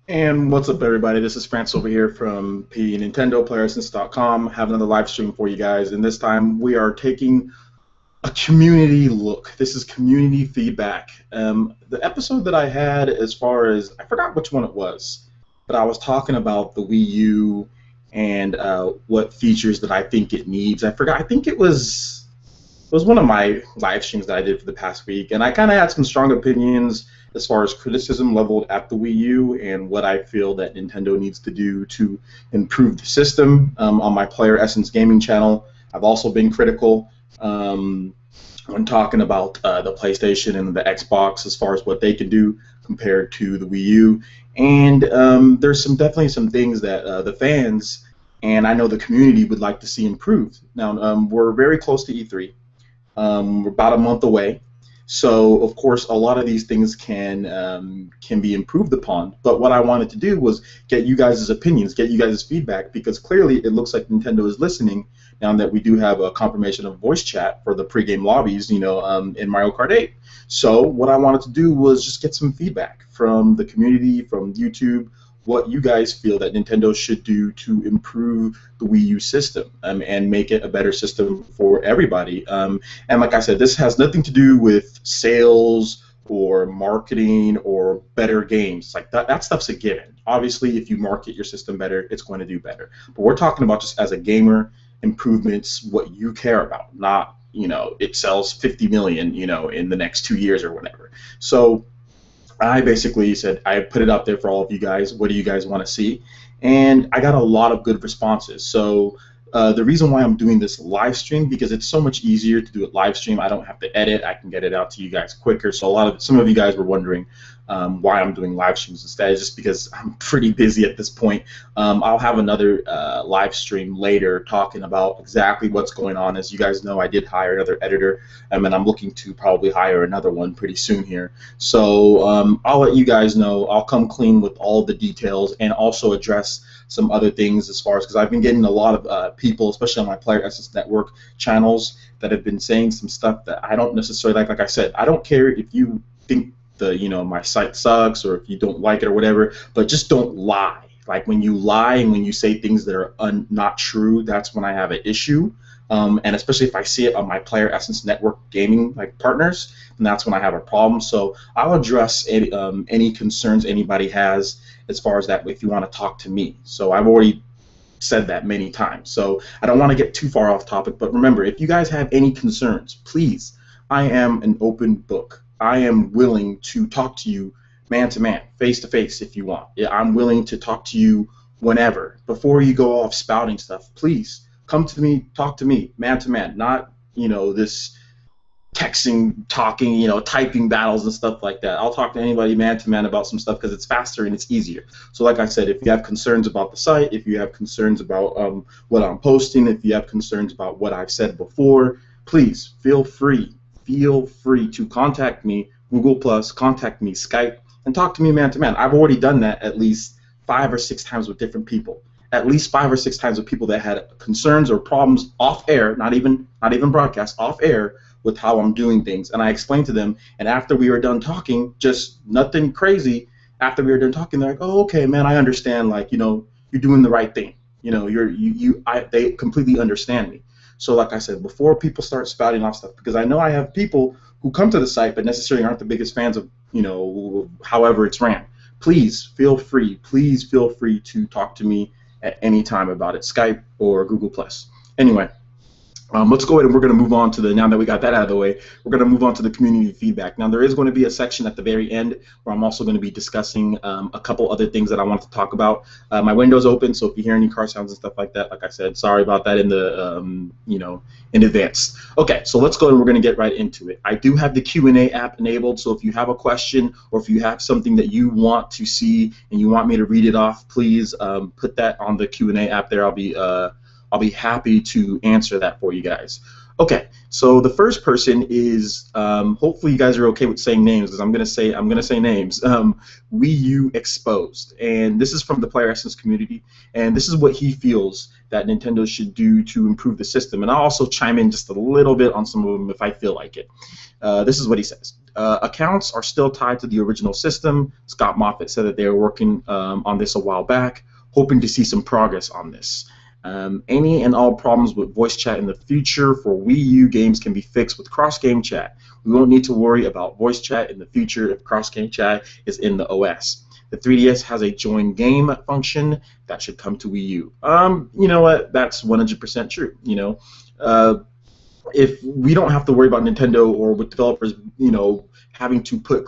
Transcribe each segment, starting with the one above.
And what's up, everybody? This is France over here from NintendoPlayersNints.com. Have another live stream for you guys, and this time we are taking a community look. This is community feedback. The episode that I had, as far as I forgot which one it was, but I was talking about the Wii U and what features that I think it needs. I forgot. I think it was one of my live streams that I did for the past week, and I kind of had some strong opinions as far as criticism leveled at the Wii U and what I feel that Nintendo needs to do to improve the system. On my Player Essence Gaming channel, I've also been critical when talking about the PlayStation and the Xbox as far as what they can do compared to the Wii U. And there's definitely some things that the fans and I know the community would like to see improved. Now, we're very close to E3. We're about a month away, so of course a lot of these things can be improved upon. But what I wanted to do was get you guys' opinions, get you guys' feedback, because clearly it looks like Nintendo is listening now that we do have a confirmation of voice chat for the pregame lobbies, in Mario Kart 8. So what I wanted to do was just get some feedback from the community, from YouTube, what you guys feel that Nintendo should do to improve the Wii U system and make it a better system for everybody. And like I said, this has nothing to do with sales or marketing or better games. Like that stuff's a given. Obviously, if you market your system better, it's going to do better. But we're talking about just as a gamer, improvements, what you care about, not, it sells 50 million, in the next 2 years or whatever. So I basically said I put it up there for all of you guys. What do you guys want to see? And I got a lot of good responses. So the reason why I'm doing this live stream, because it's so much easier to do it live stream. I don't have to edit. I can get it out to you guys quicker. So some of you guys were wondering why I'm doing live streams instead. It's just because I'm pretty busy at this point. I'll have another live stream later talking about exactly what's going on. As you guys know, I did hire another editor, and I'm looking to probably hire another one pretty soon here. So I'll let you guys know. I'll come clean with all the details and also address some other things as far as, because I've been getting a lot of people, especially on my Player Essence Network channels, that have been saying some stuff that I don't necessarily like. Like I said, I don't care if you think my site sucks or if you don't like it or whatever, but just don't lie. Like when you lie and when you say things that are not true, that's when I have an issue. And especially if I see it on my Player Essence Network gaming partners, then that's when I have a problem. So I'll address any concerns anybody has as far as that if you want to talk to me. So I've already said that many times. So I don't want to get too far off topic, but remember, if you guys have any concerns, please, I am an open book. I am willing to talk to you man to man, face to face if you want. I'm willing to talk to you whenever. Before you go off spouting stuff, please come to me, talk to me man to man, not this texting, talking, typing battles and stuff like that. I'll talk to anybody man to man about some stuff because it's faster and it's easier. So like I said, if you have concerns about the site, if you have concerns about what I'm posting, if you have concerns about what I've said before, please feel free to contact me, Google+, contact me, Skype, and talk to me man to man. I've already done that at least 5 or 6 times with different people. At least 5 or 6 times with people that had concerns or problems off air, not even broadcast, off air, with how I'm doing things. And I explained to them, and after we were done talking, just nothing crazy, after we were done talking, they're like, oh, okay, man, I understand, you're doing the right thing. They completely understand me. So like I said, before people start spouting off stuff, because I know I have people who come to the site but necessarily aren't the biggest fans of, however it's ran. Please feel free to talk to me at any time about it, Skype or Google+. Anyway, let's go ahead and we're going to move on to now that we got that out of the way, we're going to move on to the community feedback. Now, there is going to be a section at the very end where I'm also going to be discussing a couple other things that I want to talk about. My window's open, so if you hear any car sounds and stuff like that, like I said, sorry about that in the, in advance. Okay, so let's go and we're going to get right into it. I do have the Q&A app enabled, so if you have a question or if you have something that you want to see and you want me to read it off, please put that on the Q&A app there. I'll be happy to answer that for you guys. Okay, so the first person is, hopefully you guys are okay with saying names, because I'm gonna say names. Wii U Exposed, and this is from the Player Essence community, and this is what he feels that Nintendo should do to improve the system. And I'll also chime in just a little bit on some of them if I feel like it. This is what he says. accounts are still tied to the original system. Scott Moffat said that they were working on this a while back, hoping to see some progress on this. Any and all problems with voice chat in the future for Wii U games can be fixed with cross-game chat. We won't need to worry about voice chat in the future if cross-game chat is in the OS. The 3DS has a join game function that should come to Wii U. You know what? That's 100% true. You know, if we don't have to worry about Nintendo or with developers, you know, having to put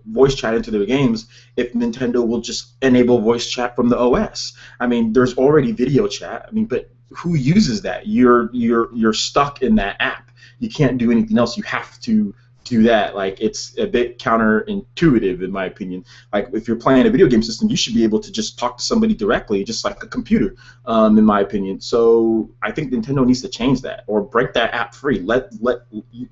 voice chat into their games, if Nintendo will just enable voice chat from the OS. I mean, there's already video chat. I mean, but who uses that? You're stuck in that app. You can't do anything else. You have to do that. Like, it's a bit counterintuitive in my opinion. Like, if you're playing a video game system, you should be able to just talk to somebody directly, just like a computer, in my opinion. So I think Nintendo needs to change that or break that app free. Let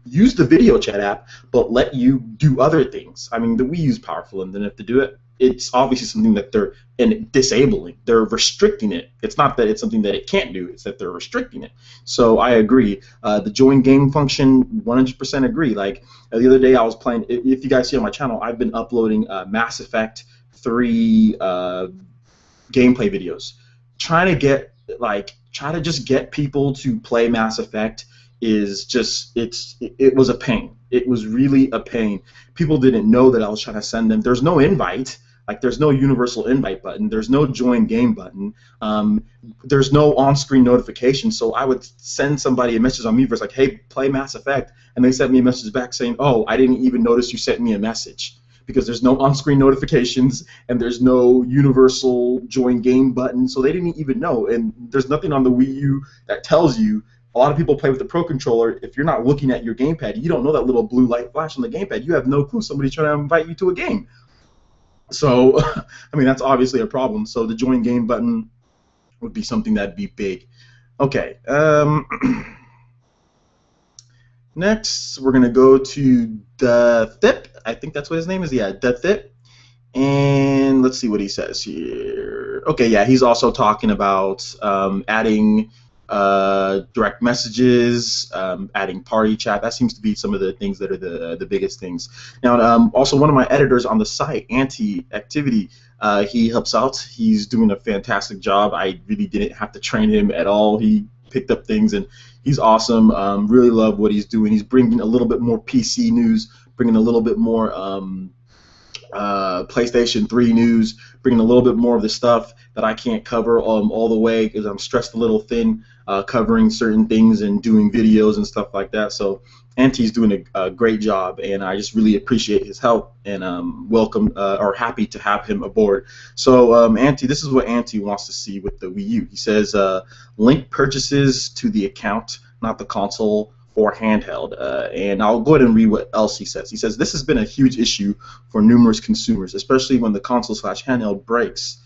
use the video chat app, but let you do other things. I mean, the Wii U is powerful, and then if they do it, it's obviously something that they're disabling. They're restricting it. It's not that it's something that it can't do. It's that they're restricting it. So I agree. The join game function, 100% agree. Like, the other day I was playing, if you guys see on my channel, I've been uploading Mass Effect 3 gameplay videos. Trying to just get people to play Mass Effect is just, it was a pain. It was really a pain. People didn't know that I was trying to send them. There's no invite. Like, there's no universal invite button. There's no join game button. There's no on-screen notification. So I would send somebody a message on Miiverse like, hey, play Mass Effect. And they sent me a message back saying, oh, I didn't even notice you sent me a message. Because there's no on-screen notifications and there's no universal join game button. So they didn't even know. And there's nothing on the Wii U that tells you. A lot of people play with the Pro Controller. If you're not looking at your gamepad, you don't know that little blue light flash on the gamepad. You have no clue somebody's trying to invite you to a game. So, I mean, that's obviously a problem. So the join game button would be something that'd be big. Okay. Next, we're going to go to the Thip. I think that's what his name is. Yeah, the Thip. And let's see what he says here. Okay, yeah, he's also talking about adding direct messages, adding party chat. That seems to be some of the things that are the biggest things. Now, also one of my editors on the site, Anti-Activity, he helps out. He's doing a fantastic job. I really didn't have to train him at all. He picked up things, and he's awesome. Really love what he's doing. He's bringing a little bit more PC news, bringing a little bit more PlayStation 3 news, bringing a little bit more of the stuff that I can't cover all the way because I'm stressed a little thin covering certain things and doing videos and stuff like that. So Anti's doing a great job, and I just really appreciate his help and welcome or happy to have him aboard. So Anti, this is what Anti wants to see with the Wii U. He says link purchases to the account, not the console or handheld. And I'll go ahead and read what else he says. He says, this has been a huge issue for numerous consumers, especially when the console/handheld breaks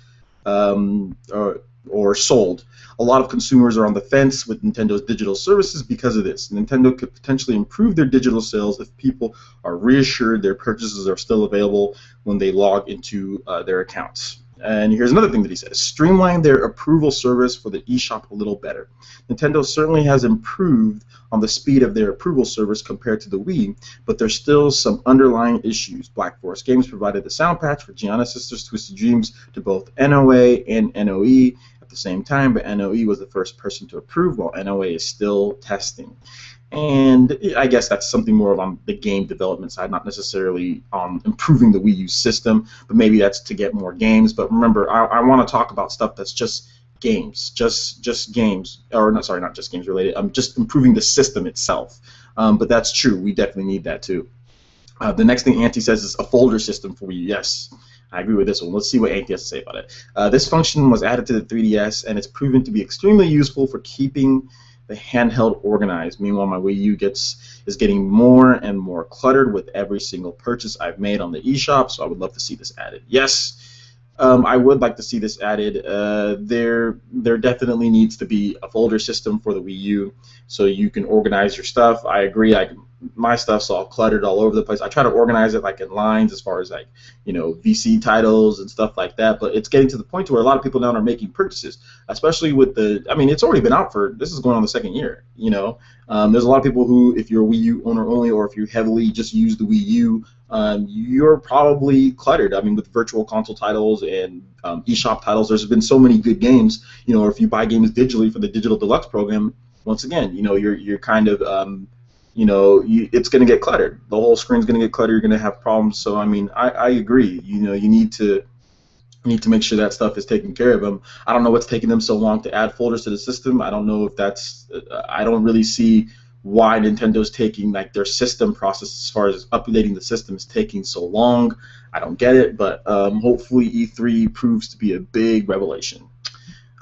or sold. A lot of consumers are on the fence with Nintendo's digital services because of this. Nintendo could potentially improve their digital sales if people are reassured their purchases are still available when they log into their accounts. And here's another thing that he says: streamline their approval service for the eShop a little better. Nintendo certainly has improved on the speed of their approval service compared to the Wii, but there's still some underlying issues. Black Forest Games provided the sound patch for Gianna Sisters Twisted Dreams to both NOA and NOE at the same time, but NOE was the first person to approve, while NOA is still testing. And I guess that's something more on the game development side, not necessarily on improving the Wii U system, but maybe that's to get more games. But remember, I want to talk about stuff that's just games, just games, or not, sorry, not just games related. Just improving the system itself. But that's true. We definitely need that too. The next thing Anti says is a folder system for Wii U. Yes, I agree with this one. Let's see what Anti has to say about it. This function was added to the 3DS, and it's proven to be extremely useful for keeping the handheld organized. Meanwhile, my Wii U is getting more and more cluttered with every single purchase I've made on the eShop, so I would love to see this added. Yes, I would like to see this added. There definitely needs to be a folder system for the Wii U so you can organize your stuff. I agree. my stuff's all cluttered all over the place. I try to organize it like in lines as far as like, VC titles and stuff like that. But it's getting to the point to where a lot of people now are making purchases, especially with I mean, it's already been out this is going on the second year. There's a lot of people who, if you're a Wii U owner only, or if you heavily just use the Wii U, you're probably cluttered. I mean, with virtual console titles and eShop titles, there's been so many good games. Or if you buy games digitally for the Digital Deluxe program, once again, you're kind of it's going to get cluttered. The whole screen's going to get cluttered. You're going to have problems. So I mean, I agree. You need to make sure that stuff is taken care of. Them. I don't know what's taking them so long to add folders to the system. I don't know if that's. I don't really see why Nintendo's taking like their system process as far as updating the system is taking so long. I don't get it, but hopefully E3 proves to be a big revelation.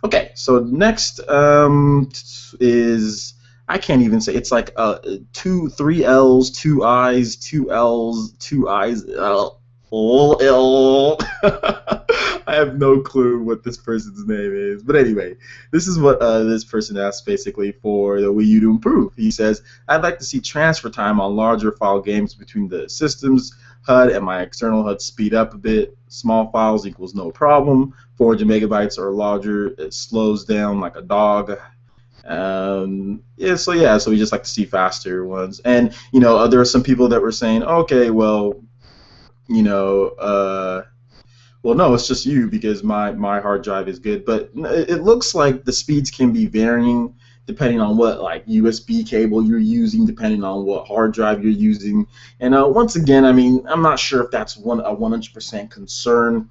Okay, so next is, I can't even say, it's like 3 L's, 2 I's, 2 L's, 2 I's, L. I have no clue what this person's name is. But anyway, this is what this person asked basically for the Wii U to improve. He says, I'd like to see transfer time on larger file games between the system's HUD and my external HUD speed up a bit. Small files equals no problem. 400 megabytes or larger, it slows down like a dog. So we just like to see faster ones. And, there are some people that were saying, okay, well, well, no, it's just you because my hard drive is good. But it looks like the speeds can be varying depending on what like USB cable you're using, depending on what hard drive you're using. And once again, I mean, I'm not sure if that's a 100% concern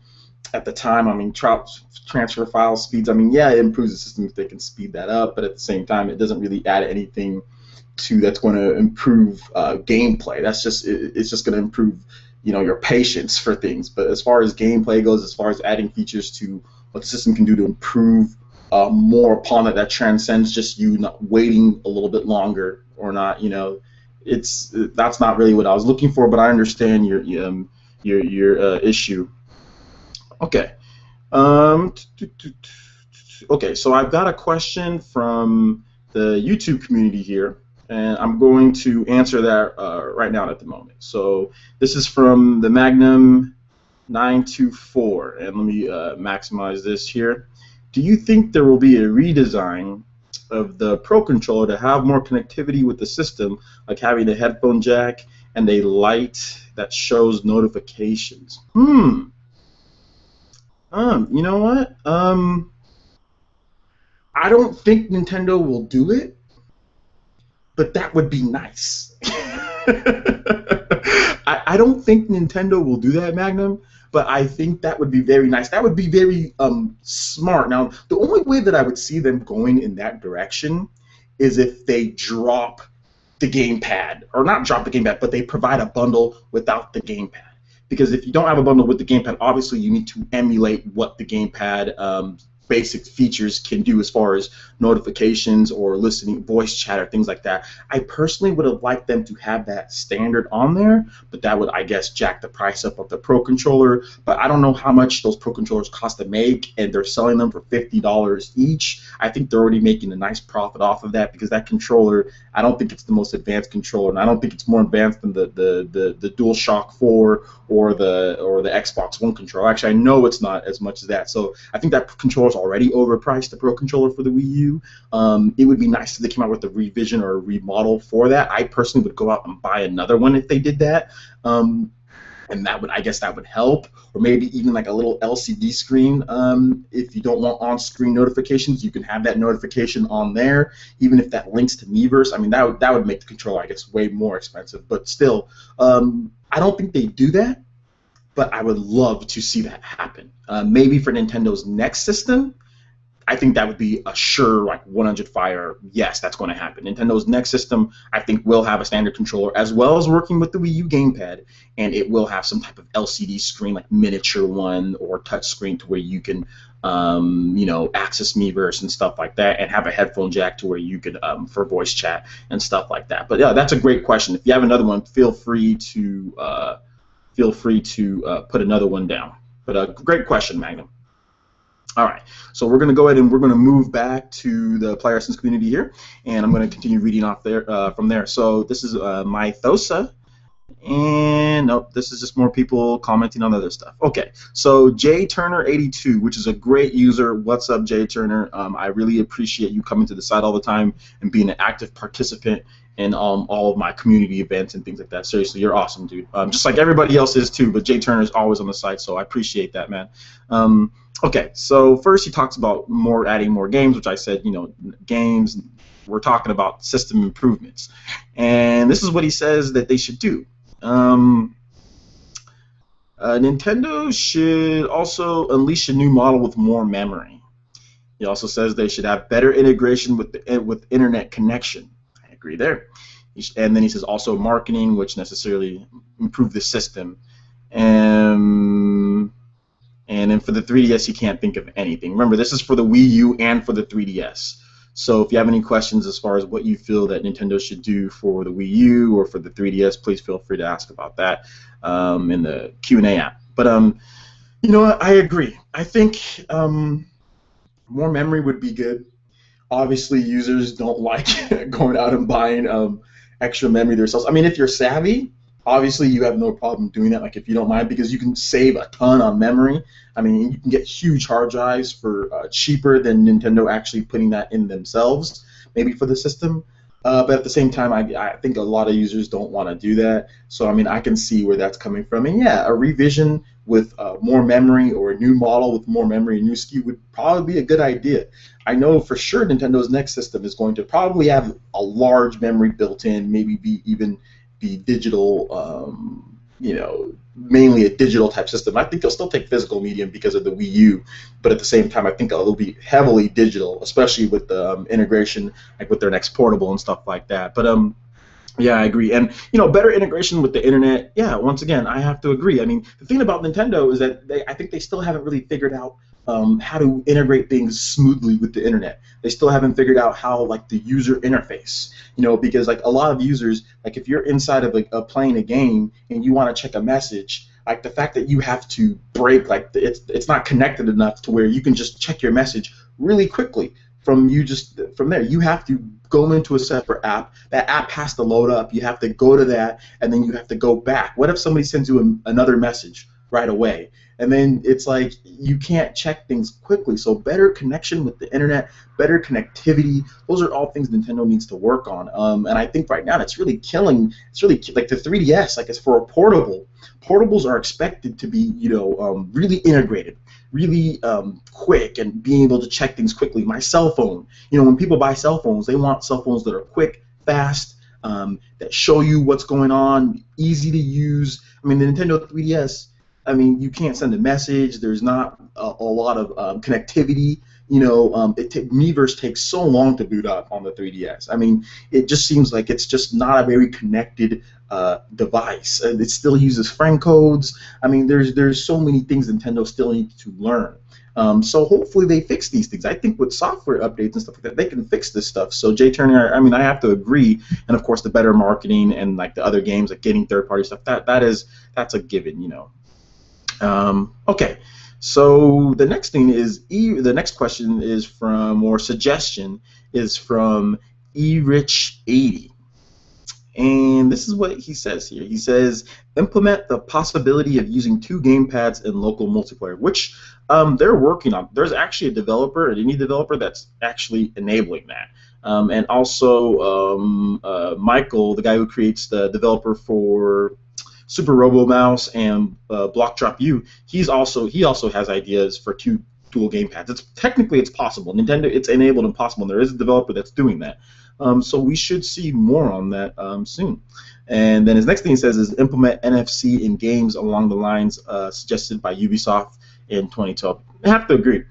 at the time. I mean, transfer file speeds, I mean, yeah, it improves the system if they can speed that up, but at the same time, it doesn't really add anything that's going to improve gameplay. It's just going to improve your patience for things. But as far as gameplay goes, as far as adding features to what the system can do to improve more upon it, that transcends just you not waiting a little bit longer or not. That's not really what I was looking for. But I understand your issue. Okay. Okay. So I've got a question from the YouTube community here. And I'm going to answer that right now at the moment. So this is from the Magnum 924, and let me maximize this here. Do you think there will be a redesign of the Pro Controller to have more connectivity with the system, like having a headphone jack and a light that shows notifications? You know what? I don't think Nintendo will do it. But that would be nice. I don't think Nintendo will do that, Magnum, but I think that would be very nice. That would be very smart. Now, the only way that I would see them going in that direction is if they drop the gamepad, or not drop the gamepad, but they provide a bundle without the gamepad. Because if you don't have a bundle with the gamepad, obviously you need to emulate what the gamepad basic features can do as far as notifications or listening, voice chat, or things like that. I personally would have liked them to have that standard on there, but that would, I guess, jack the price up of the Pro Controller. But I don't know how much those Pro Controllers cost to make, and they're selling them for $50 each. I think they're already making a nice profit off of that, because that controller, I don't think it's the most advanced controller, and I don't think it's more advanced than the DualShock 4 or the Xbox One controller. Actually, I know it's not as much as that. So I think that controller is already overpriced, the Pro Controller for the Wii U. It would be nice if they came out with a revision or a remodel for that. I personally would go out and buy another one if they did that. And that would, I guess, that would help. Or maybe even like a little LCD screen. If you don't want on-screen notifications, you can have that notification on there. Even if that links to Miiverse, I mean, that would make the controller, I guess, way more expensive. But still, I don't think they do that. But I would love to see that happen. Maybe for Nintendo's next system, I think that would be a sure, like, 100 fire, yes, that's going to happen. Nintendo's next system, I think, will have a standard controller, as well as working with the Wii U gamepad, and it will have some type of LCD screen, like miniature one or touch screen, to where you can, access Miiverse and stuff like that, and have a headphone jack to where you could, for voice chat and stuff like that. But yeah, that's a great question. If you have another one, feel free to put another one down. But a great question, Magnum. All right, so we're going to go ahead and we're going to move back to the Player Essence community here, and I'm going to continue reading off there from there. So this is Mythosa. And nope, this is just more people commenting on other stuff. Okay, so J Turner 82, which is a great user. What's up, J Turner? I really appreciate you coming to the site all the time and being an active participant in all of my community events and things like that. Seriously, you're awesome, dude. Just like everybody else is too, but J Turner is always on the site, so I appreciate that, man. Okay, so first he talks about adding more games, which I said, games. We're talking about system improvements, and this is what he says that they should do. Nintendo should also unleash a new model with more memory. He also says they should have better integration with internet connection. I agree there. And then he says also marketing, which necessarily improve the system. And then for the 3DS, you can't think of anything. Remember, this is for the Wii U and for the 3DS. So if you have any questions as far as what you feel that Nintendo should do for the Wii U or for the 3DS, please feel free to ask about that in the Q&A app. But you know what? I agree. I think more memory would be good. Obviously, users don't like going out and buying extra memory themselves. I mean, if you're savvy, obviously you have no problem doing that, like if you don't mind, because you can save a ton on memory. I mean, you can get huge hard drives for cheaper than Nintendo actually putting that in themselves, maybe for the system. But at the same time, I think a lot of users don't want to do that. So, I mean, I can see where that's coming from. And yeah, a revision with more memory or a new model with more memory, a new SKU would probably be a good idea. I know for sure Nintendo's next system is going to probably have a large memory built in, maybe even be digital, mainly a digital type system. I think they'll still take physical medium because of the Wii U, but at the same time, I think it'll be heavily digital, especially with the integration, like with their next portable and stuff like that. But yeah, I agree. And better integration with the internet. Yeah, once again, I have to agree. I mean, the thing about Nintendo is that I think they still haven't really figured out how to integrate things smoothly with the internet. They still haven't figured out how, like, the user interface, because like a lot of users, like if you're inside of playing a game and you want to check a message, like the fact that you have to break, like it's not connected enough to where you can just check your message really quickly from there. You have to go into a separate app. That app has to load up. You have to go to that, and then you have to go back. What if somebody sends you another message right away? And then it's like you can't check things quickly. So better connection with the internet, better connectivity. Those are all things Nintendo needs to work on. And I think right now it's really killing. It's really like the 3DS. Like, it's for a portable. Portables are expected to be really integrated, really quick, and being able to check things quickly. My cell phone. When people buy cell phones, they want cell phones that are quick, fast, that show you what's going on, easy to use. I mean, the Nintendo 3DS. I mean, you can't send a message. There's not a lot of connectivity. Miiverse takes so long to boot up on the 3DS. I mean, it just seems like it's just not a very connected device. It still uses friend codes. I mean, there's so many things Nintendo still needs to learn. So hopefully they fix these things. I think with software updates and stuff like that, they can fix this stuff. So Jay Turner, I mean, I have to agree. And of course, the better marketing and like the other games, like getting third-party stuff, that's a given. Okay, so the next thing is the next question is from, or suggestion is from eRich80, and this is what he says here. He says implement the possibility of using 2 gamepads in local multiplayer, which they're working on. There's actually a developer, an indie developer, that's actually enabling that. And also Michael, the guy who creates the developer for Super Robo Mouse and Block Drop U, he also has ideas for 2 dual gamepads. It's possible. Nintendo, it's enabled and possible. And there is a developer that's doing that. So we should see more on that soon. And then his next thing he says is implement NFC in games along the lines suggested by Ubisoft in 2012. I have to agree.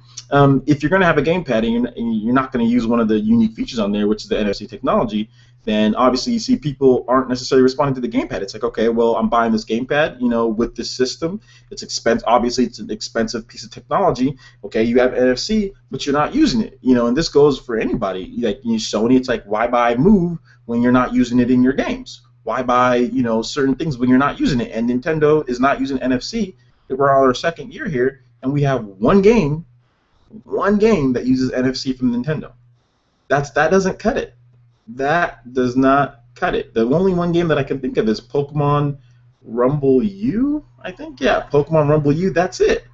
If you're going to have a gamepad and you're not going to use one of the unique features on there, which is the NFC technology, then obviously you see people aren't necessarily responding to the gamepad. It's like, okay, well, I'm buying this gamepad, with this system. It's expensive. Obviously, it's an expensive piece of technology. Okay, you have NFC, but you're not using it. And this goes for anybody. Like Sony, it's like, why buy Move when you're not using it in your games? Why buy certain things when you're not using it? And Nintendo is not using NFC. We're on our 2nd year here, and we have one game One game that uses NFC from Nintendo. That doesn't cut it. That does not cut it. The only one game that I can think of is Pokemon Rumble U, I think. Yeah, Pokemon Rumble U. That's it.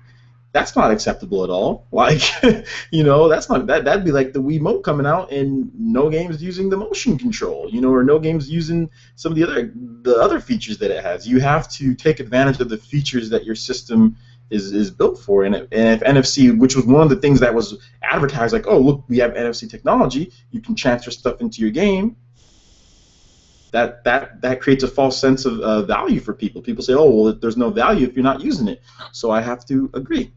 That's not acceptable at all. Like, that's not that'd be like the Wiimote coming out and no games using the motion control, or no games using some of the other features that it has. You have to take advantage of the features that your system is built for. And if NFC, which was one of the things that was advertised, like, oh look, we have NFC technology, you can transfer stuff into your game. That creates a false sense of value for people. People say, oh well, there's no value if you're not using it. So I have to agree.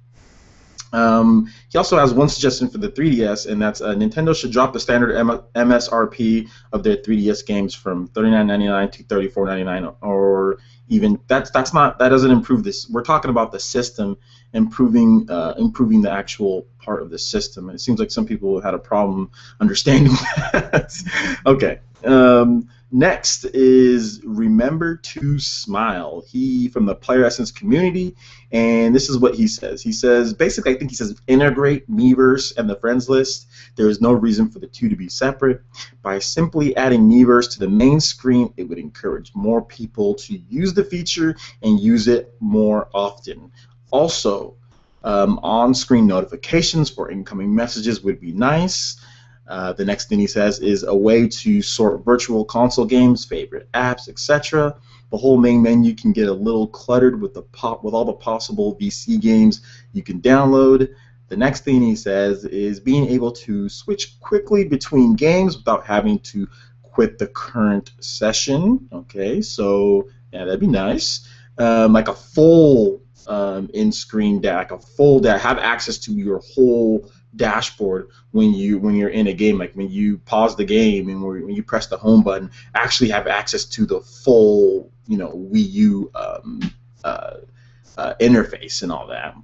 He also has one suggestion for the 3DS, and that's Nintendo should drop the standard MSRP of their 3DS games from $39.99 to $34.99, or even that doesn't improve this. We're talking about the system improving the actual part of the system, and it seems like some people had a problem understanding that. Okay. Next is Remember to Smile. He from the Player Essence community, and this is what he says. He says, basically, I think he says, integrate Miiverse and the friends list. There is no reason for the two to be separate. By simply adding Miiverse to the main screen, it would encourage more people to use the feature and use it more often. Also, on-screen notifications for incoming messages would be nice. The next thing he says is a way to sort virtual console games, favorite apps, etc. The whole main menu can get a little cluttered with all the possible VC games you can download. The next thing he says is being able to switch quickly between games without having to quit the current session. Okay, so yeah, that'd be nice. Like a full in-screen DAC, have access to your whole dashboard when you're in a game, like when you pause the game and when you press the home button, actually have access to the full Wii U interface and all that.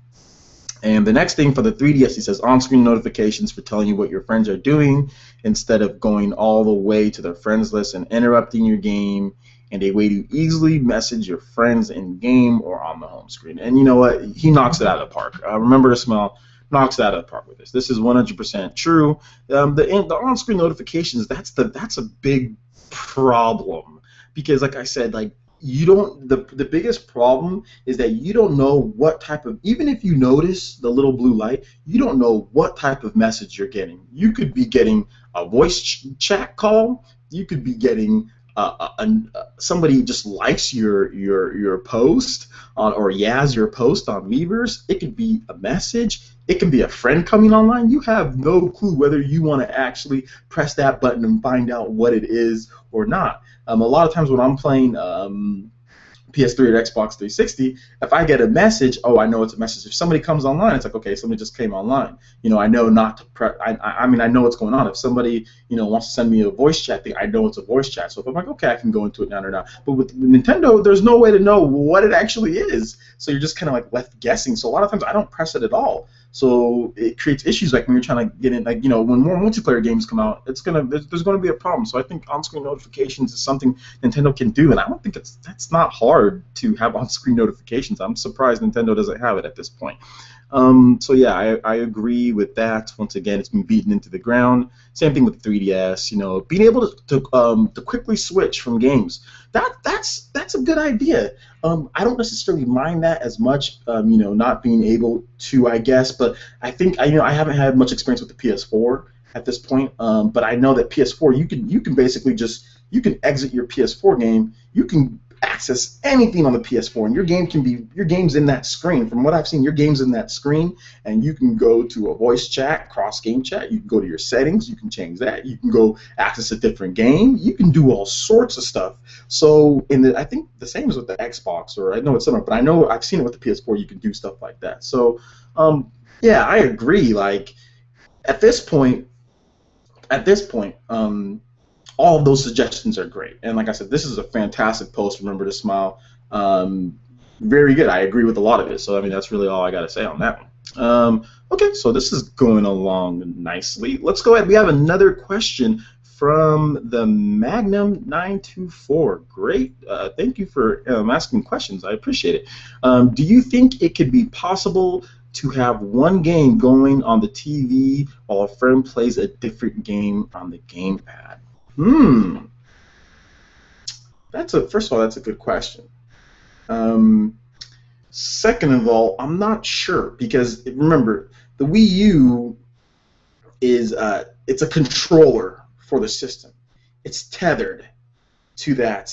And the next thing for the 3DS, he says on-screen notifications for telling you what your friends are doing instead of going all the way to their friends list and interrupting your game, and a way to easily message your friends in game or on the home screen. And you know what? He knocks it out of the park. Remember to Smile knocks it out of the park with this. This is 100% true. The on-screen notifications, that's a big problem, because like I said, like the biggest problem is that you don't know what type of, even if you notice the little blue light, you don't know what type of message you're getting. You could be getting a voice chat call. You could be getting somebody just likes your post or yas your post on Miiverse. It could be a message. It can be a friend coming online. You have no clue whether you want to actually press that button and find out what it is or not. A lot of times when I'm playing PS3 or Xbox 360, if I get a message, oh, I know it's a message. If somebody comes online, it's like, okay, somebody just came online. I know not to press. I mean, I know what's going on. If somebody, wants to send me a voice chat thing, I know it's a voice chat. So if I'm like, okay, I can go into it now or not. But with Nintendo, there's no way to know what it actually is. So you're just kind of like left guessing. So a lot of times I don't press it at all. So it creates issues like when you're trying to get in, like, when more multiplayer games come out, there's gonna be a problem. So I think on-screen notifications is something Nintendo can do, and I don't think that's not hard to have on-screen notifications. I'm surprised Nintendo doesn't have it at this point. So yeah, I agree with that. Once again, it's been beaten into the ground. Same thing with 3DS. Being able to quickly switch from games. That's a good idea. I don't necessarily mind that as much. Not being able to, I guess, but I think I haven't had much experience with the PS4 at this point. But I know that PS4 you can basically just exit your PS4 game. You can access anything on the PS4, and your game's in that screen. From what I've seen, your game's in that screen, and you can go to a voice chat, cross game chat. You can go to your settings. You can change that. You can go access a different game. You can do all sorts of stuff. So I think the same is with the Xbox, or I know it's similar, but I know I've seen it with the PS4. You can do stuff like that. So yeah, I agree. Like at this point, all of those suggestions are great. And like I said, this is a fantastic post. Remember to Smile. Very good. I agree with a lot of it. So I mean, that's really all I got to say on that one. Okay, so this is going along nicely. Let's go ahead. We have another question from the Magnum 924. Great. Thank you for asking questions. I appreciate it. Do you think it could be possible to have one game going on the TV while a friend plays a different game on the gamepad? First of all, that's a good question. Second of all, I'm not sure because remember the Wii U is it's a controller for the system. It's tethered to that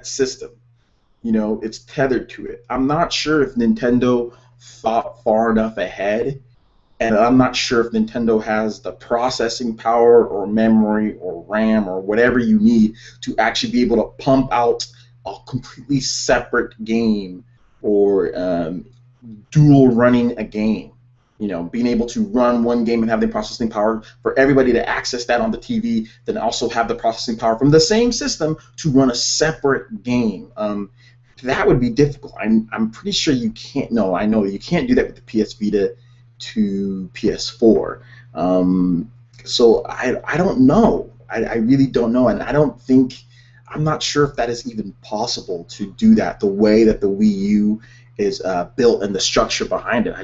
system. You know, it's tethered to it. I'm not sure if Nintendo thought far enough ahead, and I'm not sure if Nintendo has the processing power or memory or RAM or whatever you need to actually be able to pump out a completely separate game or dual running a game. You know, being able to run one game and have the processing power for everybody to access that on the TV, then also have the processing power from the same system to run a separate game. That would be difficult. I'm pretty sure you can't. No, I know you can't do that with the PS Vita to PS4. So I don't know. I really don't know, and I'm not sure if that is even possible to do that the way that the Wii U is built and the structure behind it.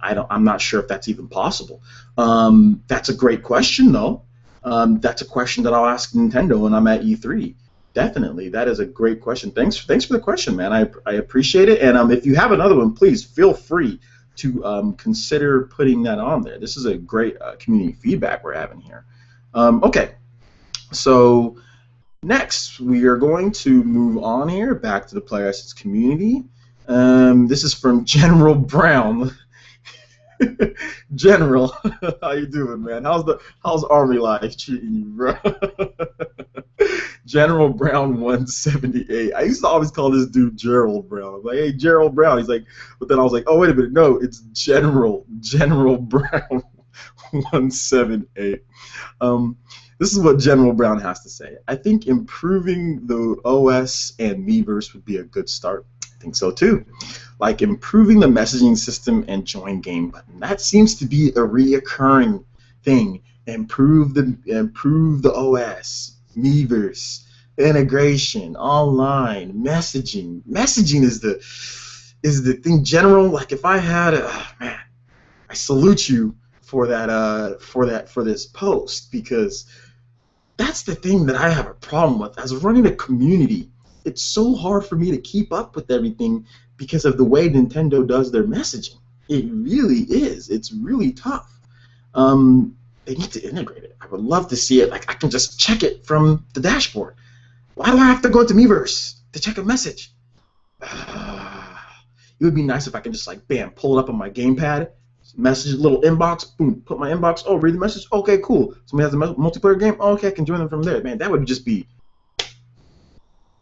I'm not sure if that's even possible. That's a great question, though. That's a question that I'll ask Nintendo when I'm at E3. Definitely, that is a great question. Thanks for the question, man. I appreciate it. And if you have another one, please feel free to consider putting that on there. This is a great community feedback we're having here. Okay, so next we are going to move on here back to the Player Assets community. This is from General Brown. General, how you doing, man? How's Army life treating you, bro? General Brown 178. I used to always call this dude Gerald Brown. I'm like, hey, Gerald Brown. He's like, but then I was like, oh, wait a minute, no, it's General Brown 178. This is what General Brown has to say. I think improving the OS and Miiverse would be a good start. I think so too. Like improving the messaging system and join game button. That seems to be a reoccurring thing. Improve the OS, Miiverse, integration, online, messaging. Messaging is the thing. General, like if I had man, I salute you for this post, because that's the thing that I have a problem with. As running a community, it's so hard for me to keep up with everything because of the way Nintendo does their messaging. It really is. It's really tough. They need to integrate it. I would love to see it. Like I can just check it from the dashboard. Why do I have to go to Miiverse to check a message? It would be nice if I can just like bam, pull it up on my gamepad, message, little inbox, boom, put my inbox. Oh, read the message. Okay, cool. Somebody has a multiplayer game. Oh, okay, I can join them from there. Man, that would just be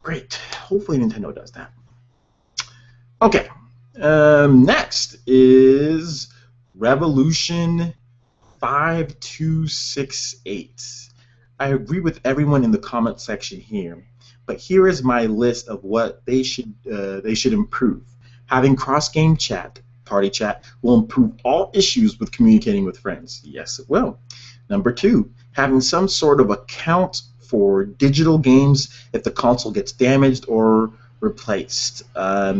great. Hopefully Nintendo does that. Okay. Next is Revolution 5268. I agree with everyone in the comment section here, but here is my list of what they should improve. Having cross-game chat, party chat, will improve all issues with communicating with friends. Yes, it will. Number 2, having some sort of account for digital games if the console gets damaged or replaced. I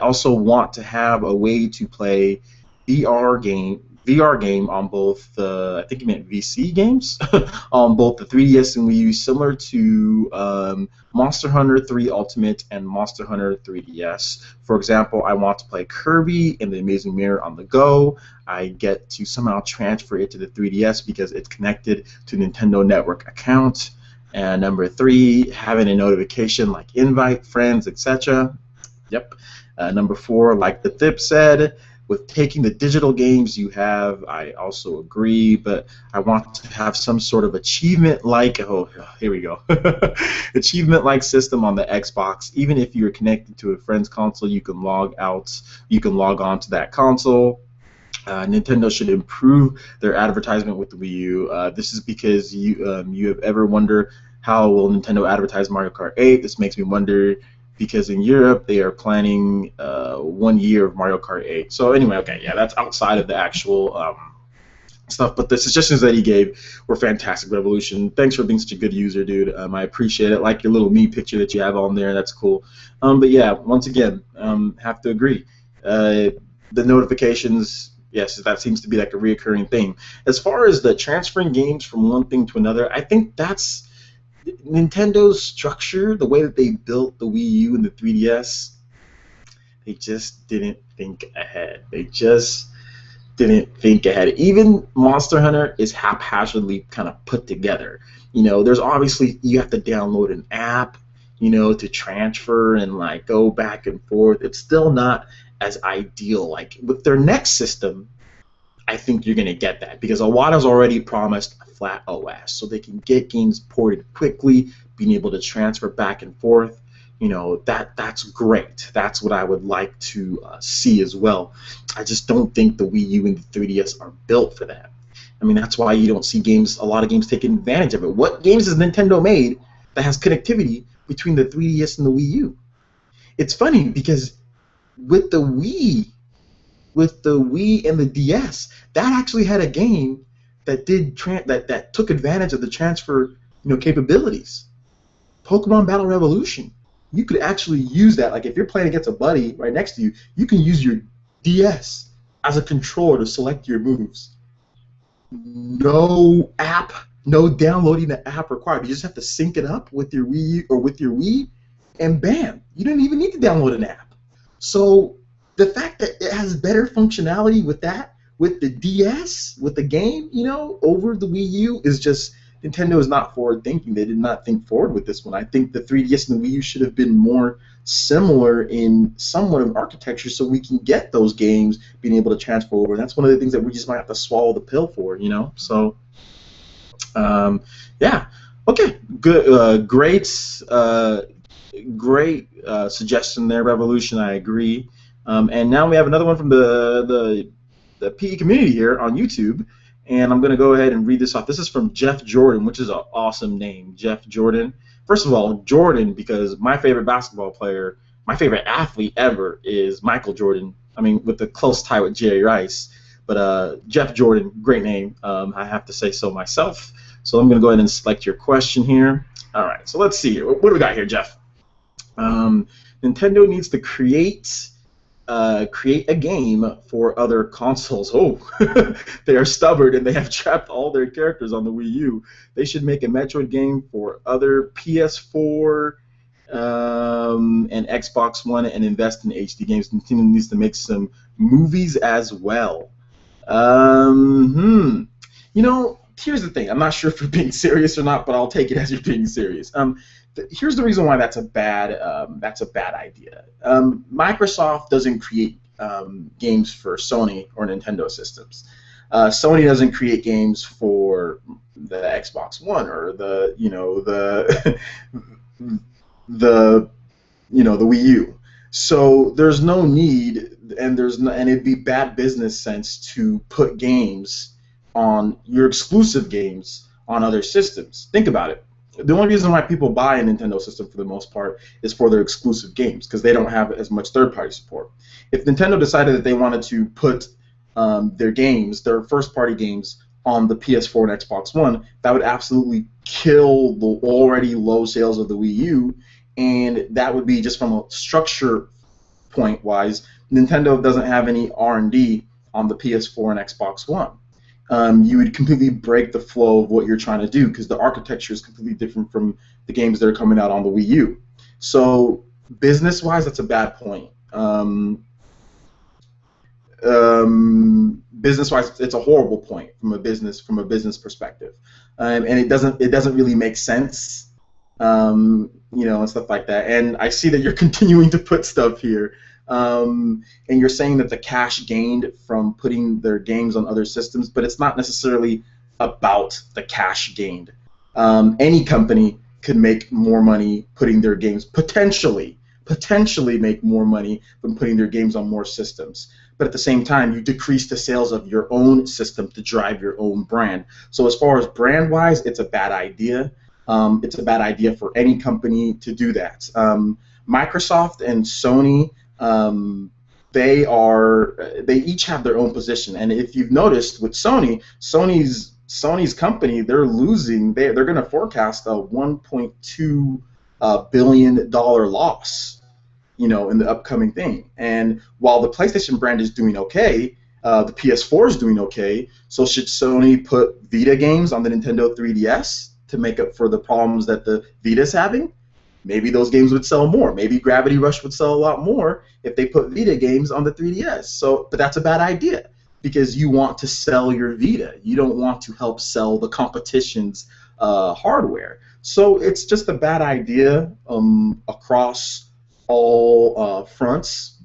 also want to have a way to play VR game on both the, I think you meant VC games, on both the 3DS and Wii U, similar to Monster Hunter 3 Ultimate and Monster Hunter 3DS. For example, I want to play Kirby in the Amazing Mirror on the go. I get to somehow transfer it to the 3DS because it's connected to Nintendo Network account. And number 3, having a notification like invite friends, etc. Yep. Number 4, like the Thip said, with taking the digital games you have, I also agree, but I want to have some sort of achievement-like, oh, here we go, achievement-like system on the Xbox. Even if you're connected to a friend's console, you can log on to that console. Nintendo should improve their advertisement with the Wii U. This is because you have ever wondered how will Nintendo advertise Mario Kart 8? This makes me wonder because in Europe they are planning 1 year of Mario Kart 8. So anyway, okay, yeah, that's outside of the actual stuff, but the suggestions that he gave were fantastic. Revolution, thanks for being such a good user, dude. I appreciate it. Like your little me picture that you have on there, that's cool. But yeah, once again, have to agree. Uh, the notifications, yes, that seems to be like a reoccurring thing. As far as the transferring games from one thing to another, I think that's Nintendo's structure, the way that they built the Wii U and the 3DS. They just didn't think ahead. They just didn't think ahead. Even Monster Hunter is haphazardly kind of put together. There's obviously you have to download an app, to transfer and like go back and forth. It's still not as ideal. Like with their next system, I think you're gonna get that because Iwata's already promised a flat OS, so they can get games ported quickly, being able to transfer back and forth. That's great. That's what I would like to see as well. I just don't think the Wii U and the 3DS are built for that. I mean, that's why you don't see a lot of games taking advantage of it. What games has Nintendo made that has connectivity between the 3DS and the Wii U? It's funny because with the Wii, with the Wii and the DS, that actually had a game that that took advantage of the transfer, capabilities. Pokemon Battle Revolution. You could actually use that. Like if you're playing against a buddy right next to you, you can use your DS as a controller to select your moves. No app, no downloading the app required. You just have to sync it up with your Wii or with your Wii, and bam, you don't even need to download an app. So the fact that it has better functionality with that, with the DS, with the game, over the Wii U is just Nintendo is not forward thinking. They did not think forward with this one. I think the 3DS and the Wii U should have been more similar in somewhat of architecture so we can get those games being able to transfer over. And that's one of the things that we just might have to swallow the pill for, So, yeah. Okay. Good. Great suggestion there, Revolution. I agree. And now we have another one from the PE community here on YouTube. And I'm going to go ahead and read this off. This is from Jeff Jordan, which is an awesome name, Jeff Jordan. First of all, Jordan, because my favorite basketball player, my favorite athlete ever is Michael Jordan. I mean, with a close tie with Jerry Rice. But Jeff Jordan, great name. I have to say so myself. So I'm going to go ahead and select your question here. All right, so let's see. What do we got here, Jeff? Nintendo needs to create a game for other consoles. Oh, they are stubborn and they have trapped all their characters on the Wii U. They should make a Metroid game for other PS4 and Xbox One and invest in HD games. Nintendo needs to make some movies as well. Here's the thing. I'm not sure if you're being serious or not, but I'll take it as you're being serious. Here's the reason why that's a bad idea. Microsoft doesn't create games for Sony or Nintendo systems. Sony doesn't create games for the Xbox One or the the Wii U. So there's no need, and it'd be bad business sense to put games on your exclusive games on other systems. Think about it. The only reason why people buy a Nintendo system for the most part is for their exclusive games because they don't have as much third-party support. If Nintendo decided that they wanted to put their first-party games on the PS4 and Xbox One, that would absolutely kill the already low sales of the Wii U, and that would be just from a structure point-wise. Nintendo doesn't have any R&D on the PS4 and Xbox One. You would completely break the flow of what you're trying to do because the architecture is completely different from the games that are coming out on the Wii U. So business-wise, that's a bad point. Business-wise, it's a horrible point from a business perspective, and it doesn't really make sense, and stuff like that. And I see that you're continuing to put stuff here. And you're saying that the cash gained from putting their games on other systems, but it's not necessarily about the cash gained. Any company could make more money putting their games, potentially make more money from putting their games on more systems. But at the same time, you decrease the sales of your own system to drive your own brand. So as far as brand-wise, it's a bad idea. It's a bad idea for any company to do that. Microsoft and Sony, they each have their own position, and if you've noticed with Sony's company, they're losing. They're going to forecast a $1.2 billion loss in the upcoming thing. And while the PlayStation brand is doing okay, the PS4 is doing okay. So should Sony put Vita games on the Nintendo 3DS to make up for the problems that the Vita is having? Maybe those games would sell more. Maybe Gravity Rush would sell a lot more if they put Vita games on the 3DS. So, but that's a bad idea because you want to sell your Vita. You don't want to help sell the competition's hardware. So it's just a bad idea across all fronts.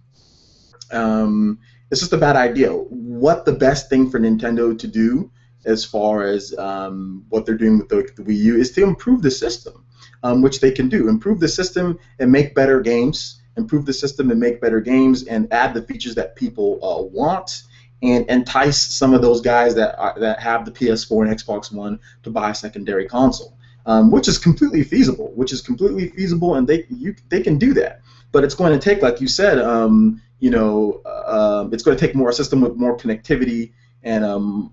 It's just a bad idea. What the best thing for Nintendo to do as far as what they're doing with the Wii U is to improve the system, which they can do. Improve the system and make better games. Improve the system and make better games and add the features that people want and entice some of those guys that have the PS4 and Xbox One to buy a secondary console, which is completely feasible. And they can do that. But it's going to take, like you said, it's going to take a system with more connectivity and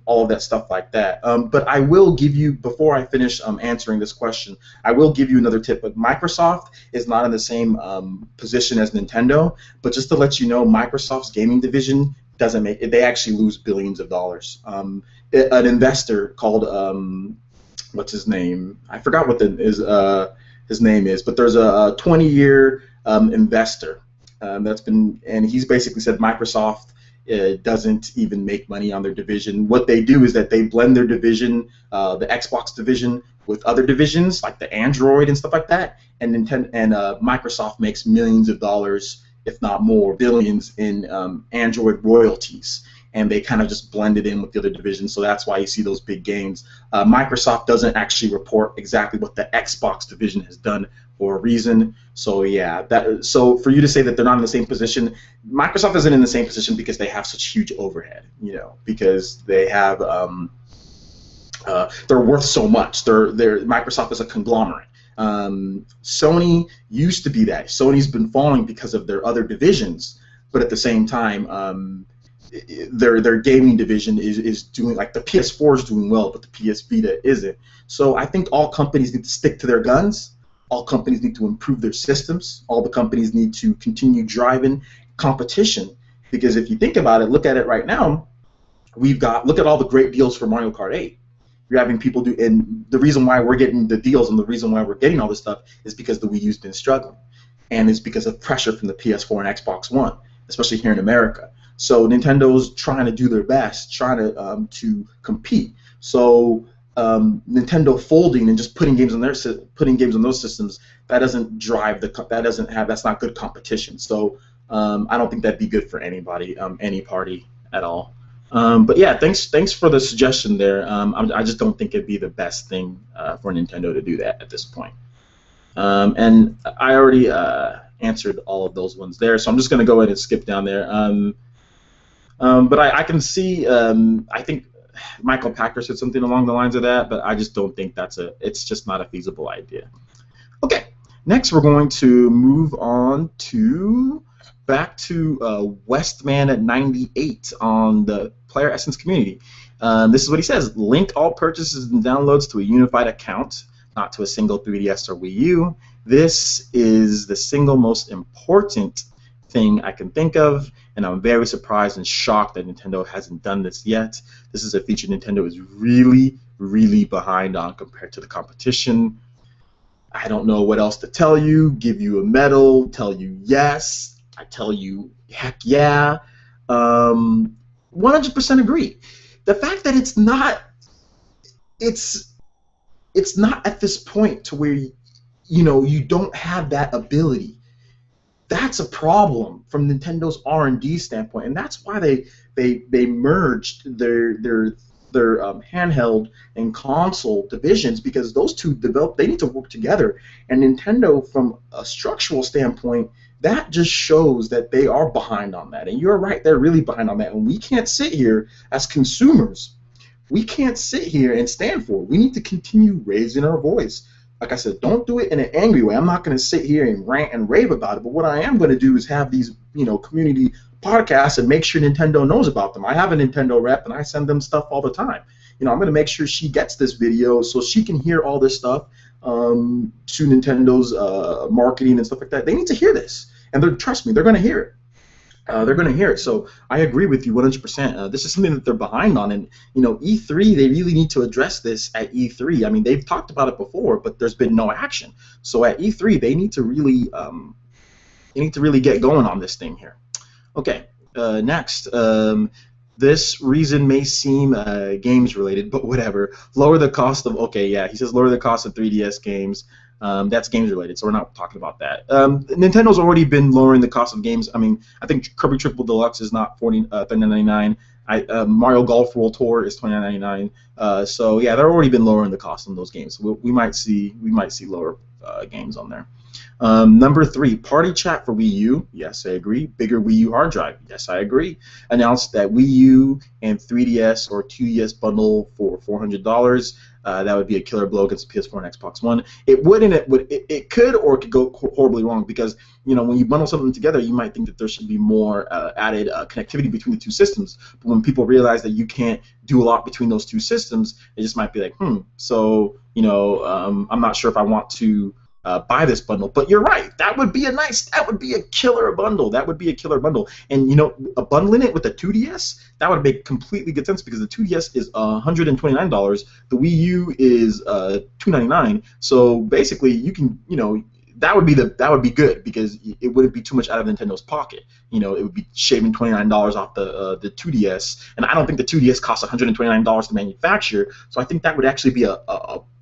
all of that stuff like that. But I will give you, before I finish answering this question, I will give you another tip. But Microsoft is not in the same position as Nintendo. But just to let you know, Microsoft's gaming division doesn't make it. They actually lose billions of dollars. An investor called what's his name? I forgot what his name is. But there's a 20-year investor and he's basically said Microsoft doesn't even make money on their division. What they do is that they blend their division, the Xbox division, with other divisions like the Android and stuff like that, and Microsoft makes millions of dollars, if not more, billions in Android royalties. And they kind of just blend it in with the other divisions, so that's why you see those big gains. Microsoft doesn't actually report exactly what the Xbox division has done for a reason. So yeah, so for you to say that they're not in the same position, Microsoft isn't in the same position because they have such huge overhead, because they have they're worth so much. Microsoft is a conglomerate. Sony used to be that. Sony's been falling because of their other divisions, but at the same time, their gaming division is doing, like, the PS4 is doing well, but the PS Vita isn't. So I think all companies need to stick to their guns. All companies need to improve their systems. All the companies need to continue driving competition. Because if you think about it, look at it right now, look at all the great deals for Mario Kart 8. You're having people do, and the reason why we're getting the deals and the reason why we're getting all this stuff is because the Wii U's been struggling. And it's because of pressure from the PS4 and Xbox One, especially here in America. So Nintendo's trying to do their best, trying to compete. So Nintendo folding and just putting games on those systems, that doesn't drive that's not good competition. So I don't think that'd be good for anybody, any party at all. But yeah, thanks for the suggestion there. I just don't think it'd be the best thing for Nintendo to do that at this point. And I already answered all of those ones there, so I'm just going to go ahead and skip down there. But I can see, I think Michael Packer said something along the lines of that, but I just don't think it's just not a feasible idea. Okay, next we're going to move on back to Westman at 98 on the Player Essence community. This is what he says: link all purchases and downloads to a unified account, not to a single 3DS or Wii U. This is the single most important thing I can think of, and I'm very surprised and shocked that Nintendo hasn't done this yet. This is a feature Nintendo is really, really behind on compared to the competition. I don't know what else to tell you. Give you a medal, tell you yes, I tell you heck yeah. 100% agree. The fact that it's not at this point to where you don't have that ability. That's a problem from Nintendo's R&D standpoint, and that's why they merged their handheld and console divisions, because those two they need to work together. And Nintendo, from a structural standpoint, that just shows that they are behind on that. And you're right, they're really behind on that. And we can't sit here as consumers. We can't sit here and stand for it. We need to continue raising our voice. Like I said, don't do it in an angry way. I'm not going to sit here and rant and rave about it, but what I am going to do is have these, community podcasts and make sure Nintendo knows about them. I have a Nintendo rep, and I send them stuff all the time. I'm going to make sure she gets this video so she can hear all this stuff to Nintendo's marketing and stuff like that. They need to hear this. and trust me, they're going to hear it. They're going to hear it. So I agree with you 100%. This is something that they're behind on, and E3, they really need to address this at E3. I mean, they've talked about it before, but there's been no action. So at E3, they need to really get going on this thing here. Okay, next. This reason may seem games related, but whatever. Lower the cost of, okay, yeah, he says lower the cost of 3DS games. That's games related, so we're not talking about that. Nintendo's already been lowering the cost of games. I mean, I think Kirby Triple Deluxe is not $39.99. Mario Golf World Tour is $29.99. So yeah, they've already been lowering the cost on those games. So we might see lower games on there. Number 3, party chat for Wii U. Yes, I agree. Bigger Wii U hard drive. Yes, I agree. Announced that Wii U and 3DS or 2DS bundle for $400. That would be a killer blow against PS4 and Xbox One. It would, and it could, or it could go horribly wrong because when you bundle something together, you might think that there should be more added connectivity between the two systems. But when people realize that you can't do a lot between those two systems, it just might be like, so I'm not sure if I want to buy this bundle. But you're right. That would be a killer bundle. That would be a killer bundle. And bundling it with the 2DS, that would make completely good sense because the 2DS is $129. The Wii U is $299. So basically, you can that would be good because it wouldn't be too much out of Nintendo's pocket. It would be shaving $29 off the 2DS, and I don't think the 2DS costs $129 to manufacture. So I think that would actually be a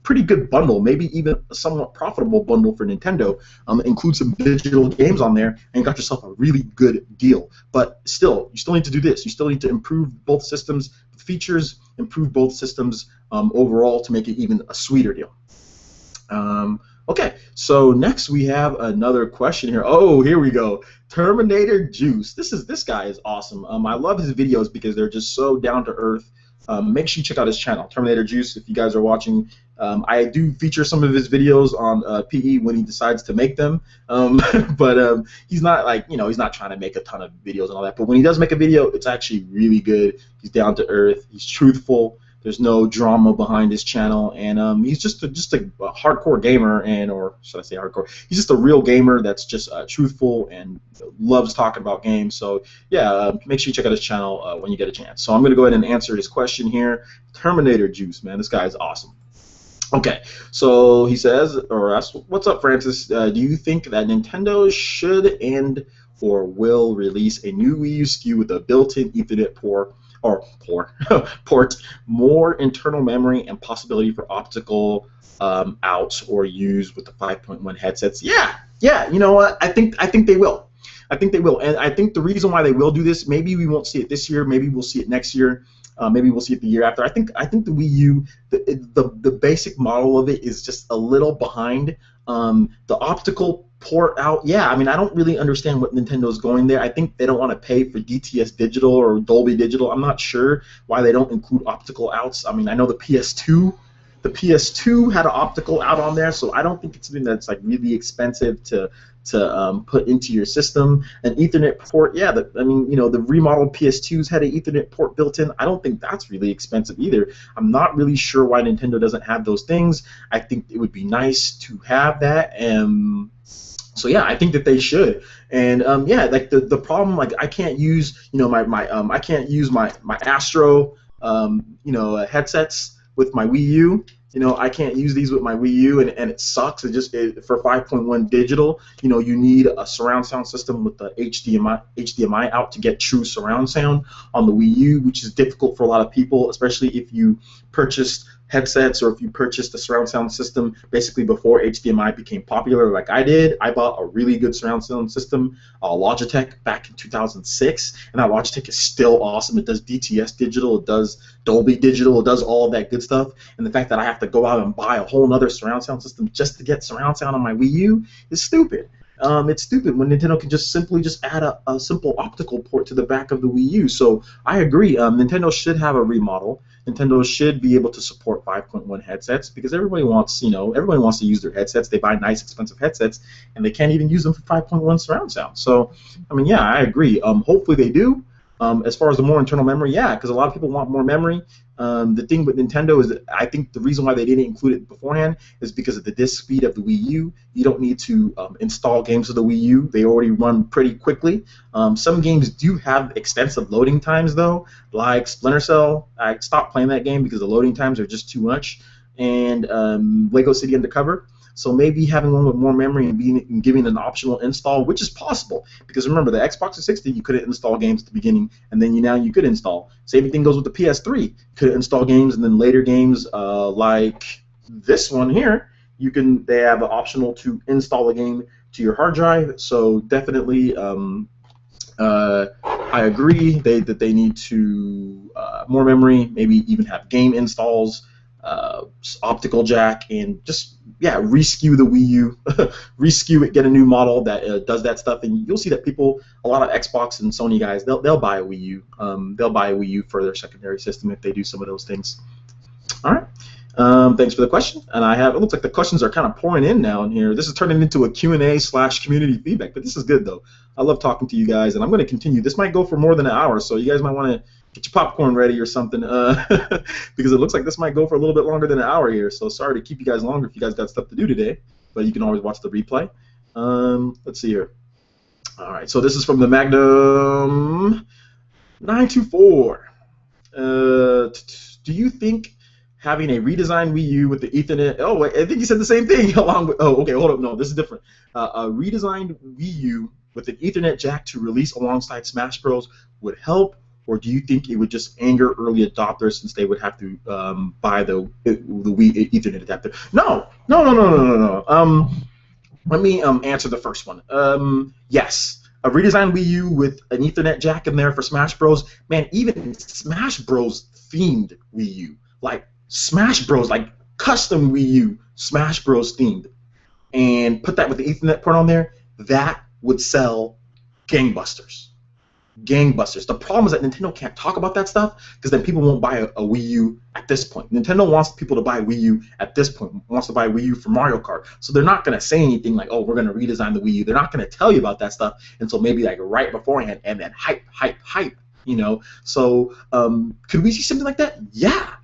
pretty good bundle, maybe even a somewhat profitable bundle for Nintendo. Include some digital games on there, and you got yourself a really good deal. But still, you still need to do this. You still need to improve both systems' features, improve both systems overall to make it even a sweeter deal. Okay, so next we have another question here. Oh, here we go. Terminator Juice. This guy is awesome. I love his videos because they're just so down to earth. Make sure you check out his channel, Terminator Juice, if you guys are watching. I do feature some of his videos on PE when he decides to make them, but he's not he's not trying to make a ton of videos and all that. But when he does make a video, it's actually really good. He's down to earth. He's truthful. There's no drama behind his channel, and he's just a hardcore gamer, or should I say hardcore? He's just a real gamer that's just truthful and loves talking about games. So yeah, make sure you check out his channel when you get a chance. So I'm gonna go ahead and answer his question here. Terminator Juice, man, this guy is awesome. Okay, so he says, or asks, what's up, Francis? Do you think that Nintendo should or will release a new Wii U SKU with a built-in Ethernet port, more internal memory, and possibility for optical outs or use with the 5.1 headsets? Yeah. You know what? I think they will. And I think the reason why they will do this, maybe we won't see it this year. Maybe we'll see it next year. Maybe we'll see it the year after. I think the Wii U, the basic model of it is just a little behind. The optical port out, yeah, I mean, I don't really understand what Nintendo's going there. I think they don't want to pay for DTS Digital or Dolby Digital. I'm not sure why they don't include optical outs. I mean, I know the PS2 had an optical out on there, so I don't think it's something that's like really expensive to put into your system. An Ethernet port, yeah, the remodeled PS2s had an Ethernet port built in. I don't think that's really expensive either. I'm not really sure why Nintendo doesn't have those things. I think it would be nice to have that. So yeah, I think that they should. And yeah, like the problem, like I can't use I can't use my Astro headsets with my Wii U. I can't use these with my Wii U, and it sucks. For 5.1 digital, you need a surround sound system with the HDMI out to get true surround sound on the Wii U, which is difficult for a lot of people, especially if you purchased headsets or if you purchased a surround sound system basically before HDMI became popular like I did. I bought a really good surround sound system, Logitech, back in 2006, and that Logitech is still awesome. It does DTS digital, it does Dolby digital, it does all of that good stuff, and the fact that I have to go out and buy a whole other surround sound system just to get surround sound on my Wii U is stupid. It's stupid when Nintendo can simply add a simple optical port to the back of the Wii U. So I agree. Nintendo should have a remodel. Nintendo should be able to support 5.1 headsets because everybody wants to use their headsets. They buy nice, expensive headsets, and they can't even use them for 5.1 surround sound. So, I mean, yeah, I agree. Hopefully they do. As far as the more internal memory, yeah, because a lot of people want more memory. The thing with Nintendo is that I think the reason why they didn't include it beforehand is because of the disk speed of the Wii U. You don't need to install games of the Wii U. They already run pretty quickly. Some games do have extensive loading times, though, like Splinter Cell. I stopped playing that game because the loading times are just too much. And Lego City Undercover. So maybe having one with more memory and giving an optional install, which is possible, because remember the Xbox 360 you couldn't install games at the beginning, and then now you could install. Same thing goes with the PS3. You could install games, and then later games like this one here, they have an optional to install a game to your hard drive. So definitely, I agree that they need to more memory, maybe even have game installs. Optical jack, and just reskew the Wii U, reskew it, get a new model that does that stuff, and you'll see that a lot of Xbox and Sony guys, they'll buy a Wii U. They'll buy a Wii U for their secondary system if they do some of those things. All right. Thanks for the question. And it looks like the questions are kind of pouring in now in here. This is turning into a Q&A/community feedback, but this is good though. I love talking to you guys, and I'm going to continue. This might go for more than an hour, so you guys might want to get your popcorn ready or something, because it looks like this might go for a little bit longer than an hour here. So sorry to keep you guys longer if you guys got stuff to do today, but you can always watch the replay. Let's see here. All right, so this is from the Magnum 924. Do you think having a redesigned Wii U with the Ethernet? Oh, wait, I think you said the same thing. Okay, hold up. No, this is different. A redesigned Wii U with an Ethernet jack to release alongside Smash Bros. Would help, or do you think it would just anger early adopters since they would have to buy the Wii Ethernet adapter? No. Let me answer the first one. Yes. A redesigned Wii U with an Ethernet jack in there for Smash Bros. Man, even Smash Bros. Themed Wii U. Like, Smash Bros. Like, custom Wii U Smash Bros. Themed. And put that with the Ethernet port on there, that would sell gangbusters. Gangbusters. The problem is that Nintendo can't talk about that stuff because then people won't buy a Wii U at this point. Nintendo wants people to buy Wii U at this point, wants to buy Wii U for Mario Kart. So they're not going to say anything like, oh, we're going to redesign the Wii U. They're not going to tell you about that stuff until maybe like right beforehand, and then hype, you know. So could we see something like that? Yeah,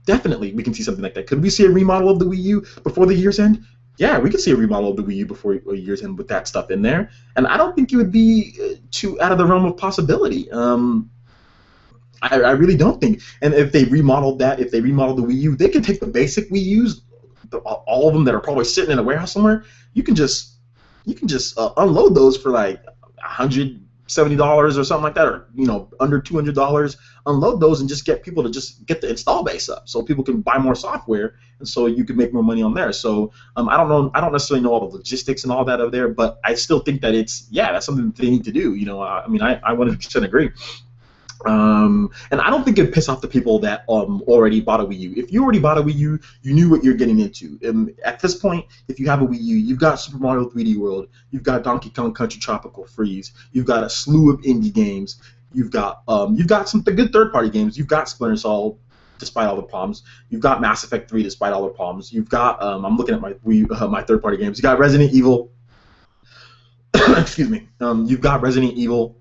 definitely we can see something like that. Could we see a remodel of the Wii U before the year's end? Yeah, we could see a remodel of the Wii U before a year's end with that stuff in there, and I don't think it would be too out of the realm of possibility. I really don't think. And if they remodeled the Wii U, they can take the basic Wii U's, all of them that are probably sitting in a warehouse somewhere. You can just unload those for like $170 or something like that, or under $200. Unload those and just get people to just get the install base up, so people can buy more software, and so you can make more money on there. So I don't necessarily know all the logistics and all that over there, but I still think that that's something that they need to do. I 100% agree. And I don't think it'd piss off the people that already bought a Wii U. If you already bought a Wii U, you knew what you're getting into. At this point, if you have a Wii U, you've got Super Mario 3D World, you've got Donkey Kong Country Tropical Freeze, you've got a slew of indie games, you've got some good third-party games, you've got Splinter Cell, despite all the problems, you've got Mass Effect 3, despite all the problems, you've got I'm looking at my my third-party games, you got Resident Evil, excuse me, you've got Resident Evil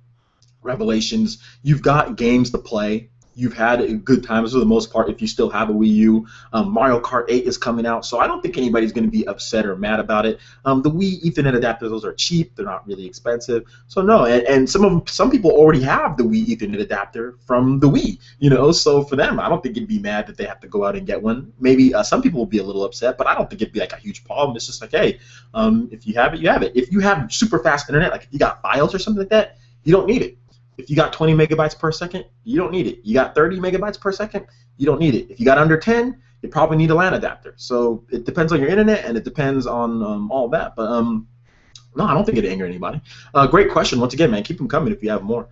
Revelations, you've got games to play, you've had good times for the most part if you still have a Wii U. Mario Kart 8 is coming out, so I don't think anybody's going to be upset or mad about it. The Wii Ethernet adapters, those are cheap, they're not really expensive, so no, and some people already have the Wii Ethernet adapter from the Wii, so for them, I don't think it'd be mad that they have to go out and get one. Maybe some people will be a little upset, but I don't think it'd be like a huge problem. It's just like, hey, if you have it, you have it. If you have super fast internet, like if you got files or something like that, you don't need it. If you got 20 megabytes per second, you don't need it. You got 30 megabytes per second, you don't need it. If you got under 10, you probably need a LAN adapter. So it depends on your internet, and it depends on all that. But no, I don't think it'd anger anybody. Great question. Once again, man, keep them coming if you have more.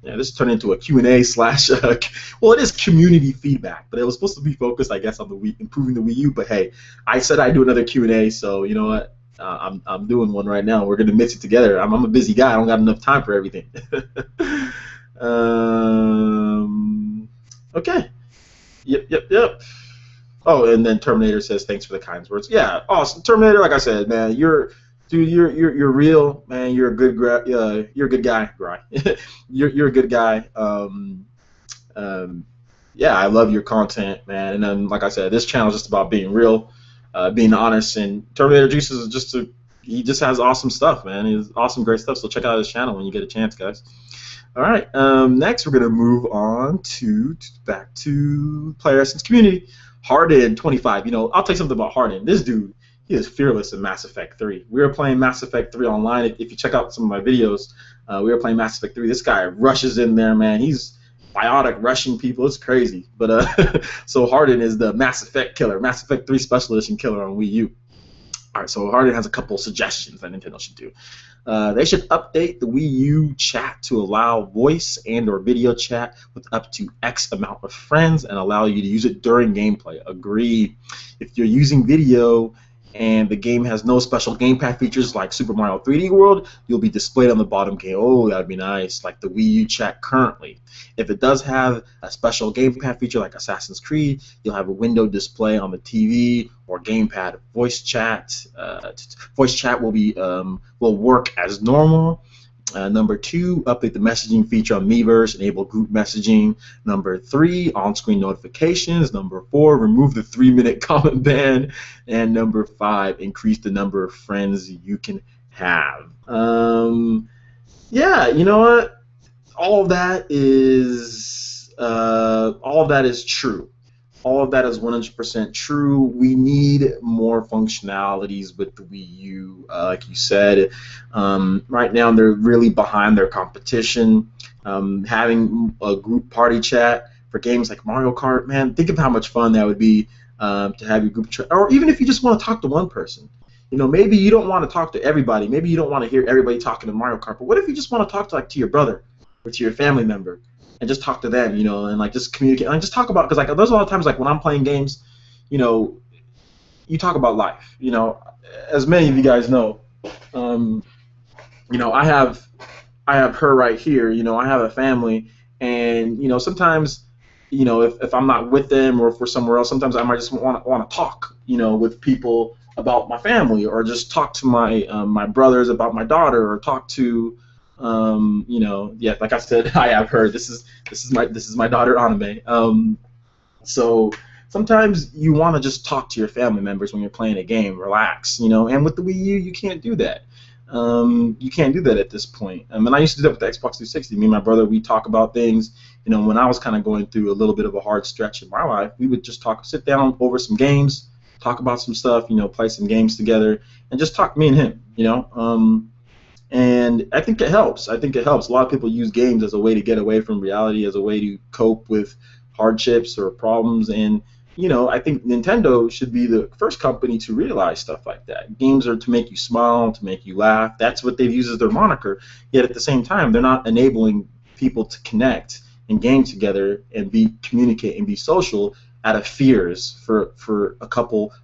This turned into a Q&A slash, well, it is community feedback, but it was supposed to be focused, I guess, on improving the Wii U. But hey, I said I'd do another Q&A, so you know what? I'm doing one right now. We're gonna mix it together. I'm a busy guy. I don't got enough time for everything. Okay. Yep. Oh, and then Terminator says thanks for the kind words. Yeah, awesome. Terminator, like I said, man, you're Dude, you're real, man. You're a good guy, Bri. You're a good guy. Um, yeah, I love your content, man. And then, like I said, this channel is just about being real, being honest. And Terminator Juice is he just has awesome stuff, man. He has awesome, great stuff. So check out his channel when you get a chance, guys. All right. Next, we're gonna move on to back to Player Essence Community. Harden 25. You know, I'll tell you something about Harden. This dude, he is fearless in Mass Effect 3. We were playing Mass Effect 3 online. If you check out some of my videos, we were playing Mass Effect 3. This guy rushes in there, man. He's biotic rushing people. It's crazy. But so Harden is the Mass Effect killer, Mass Effect 3 Special Edition killer on Wii U. All right, so Harden has a couple suggestions that Nintendo should do. They should update the Wii U chat to allow voice and or video chat with up to X amount of friends and allow you to use it during gameplay. Agree. If you're using video and the game has no special gamepad features like Super Mario 3D World, you'll be displayed on the bottom game. Oh, that'd be nice, like the Wii U chat currently. If it does have a special gamepad feature like Assassin's Creed, you'll have a window display on the TV or gamepad. Voice chat will work as normal. Number 2, update the messaging feature on Miiverse, enable group messaging. Number 3, on-screen notifications. Number 4, remove the 3-minute comment ban. And number 5, increase the number of friends you can have. Yeah, you know what? All of that is true. All of that is 100% true. We need more functionalities with the Wii U, like you said. Right now, they're really behind their competition. Having a group party chat for games like Mario Kart, man, think of how much fun that would be to have your group chat. Or even if you just want to talk to one person. You know, maybe you don't want to talk to everybody. Maybe you don't want to hear everybody talking to Mario Kart. But what if you just want to talk to your brother or to your family member? And just talk to them, you know, and like just communicate and just talk about, because like there's a lot of times like when I'm playing games, you know, you talk about life, you know, as many of you guys know, you know, I have her right here, you know, I have a family, and you know sometimes, you know, if I'm not with them or if we're somewhere else, sometimes I might just want to talk, you know, with people about my family, or just talk to my brothers about my daughter, or talk to you know, yeah, like I said, I have her. This is my daughter Anime. So sometimes you want to just talk to your family members when you're playing a game, relax, you know. And with the Wii U, you can't do that. You can't do that at this point. And I used to do that with the Xbox 360. Me and my brother, we talk about things. You know, when I was kind of going through a little bit of a hard stretch in my life, we would just sit down over some games, talk about some stuff, you know, play some games together, and just talk, me and him, you know. And I think it helps. I think it helps. A lot of people use games as a way to get away from reality, as a way to cope with hardships or problems. And, you know, I think Nintendo should be the first company to realize stuff like that. Games are to make you smile, to make you laugh. That's what they've used as their moniker. Yet at the same time, they're not enabling people to connect and game together and communicate and be social out of fears for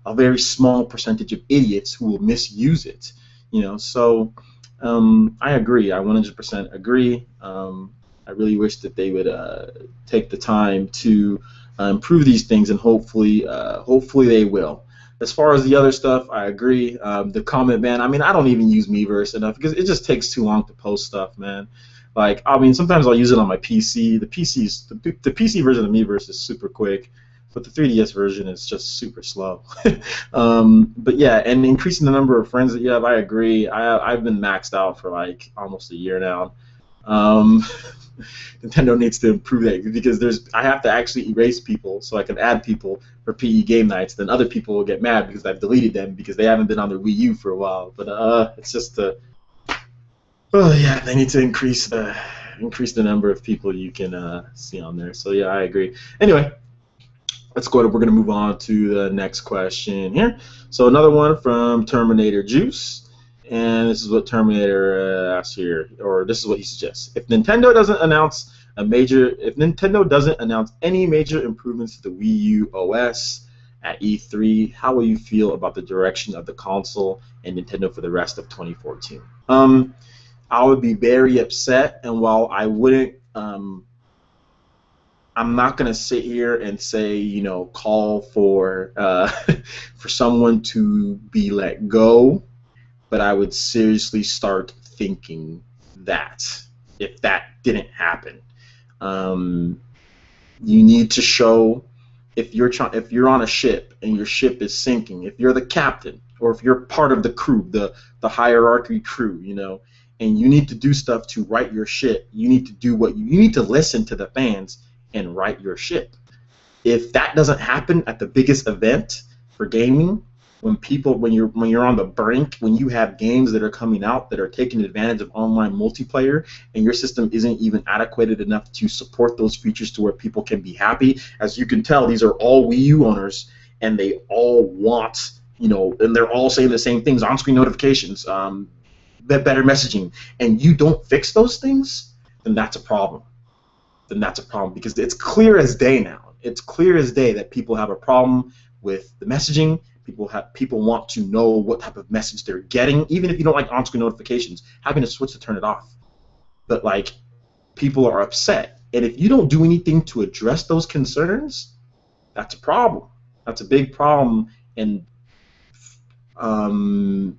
a very small percentage of idiots who will misuse it. You know, so I agree. I 100% agree. I really wish that they would take the time to improve these things, and hopefully they will. As far as the other stuff, I agree. The comment ban, I mean, I don't even use Miiverse enough because it just takes too long to post stuff, man. Like, I mean, sometimes I'll use it on my PC. The PC version of Miiverse is super quick, but the 3DS version is just super slow. But yeah, and increasing the number of friends that you have, I agree. I've been maxed out for like almost a year now. Nintendo needs to improve that, because I have to actually erase people so I can add people for PE game nights. Then other people will get mad because I've deleted them because they haven't been on their Wii U for a while. But it's just oh yeah, they need to increase the number of people you can see on there. So yeah, I agree. Anyway, let's go. We're going to move on to the next question here. So another one from Terminator Juice, and this is what Terminator asks here, or this is what he suggests: if Nintendo doesn't announce any major improvements to the Wii U OS at E3, how will you feel about the direction of the console and Nintendo for the rest of 2014? I would be very upset, and while I wouldn't. I'm not gonna sit here and say, you know, call for for someone to be let go, but I would seriously start thinking that if that didn't happen. Um, you need to show if you're on a ship and your ship is sinking, if you're the captain or if you're part of the crew, the hierarchy crew, and you need to do stuff to right your ship. You need to do what you need to listen to the fans and right your ship. If that doesn't happen at the biggest event for gaming, when you're on the brink, when you have games that are coming out that are taking advantage of online multiplayer, and your system isn't even adequate enough to support those features to where people can be happy, as you can tell, these are all Wii U owners, and they all want, and they're all saying the same things: on-screen notifications, better messaging, and you don't fix those things, then that's a problem. Then that's a problem because it's clear as day now. It's clear as day that people have a problem with the messaging. People want to know what type of message they're getting, even if you don't like on-screen notifications, having a switch to turn it off. But like, people are upset, and if you don't do anything to address those concerns, that's a problem. That's a big problem, and while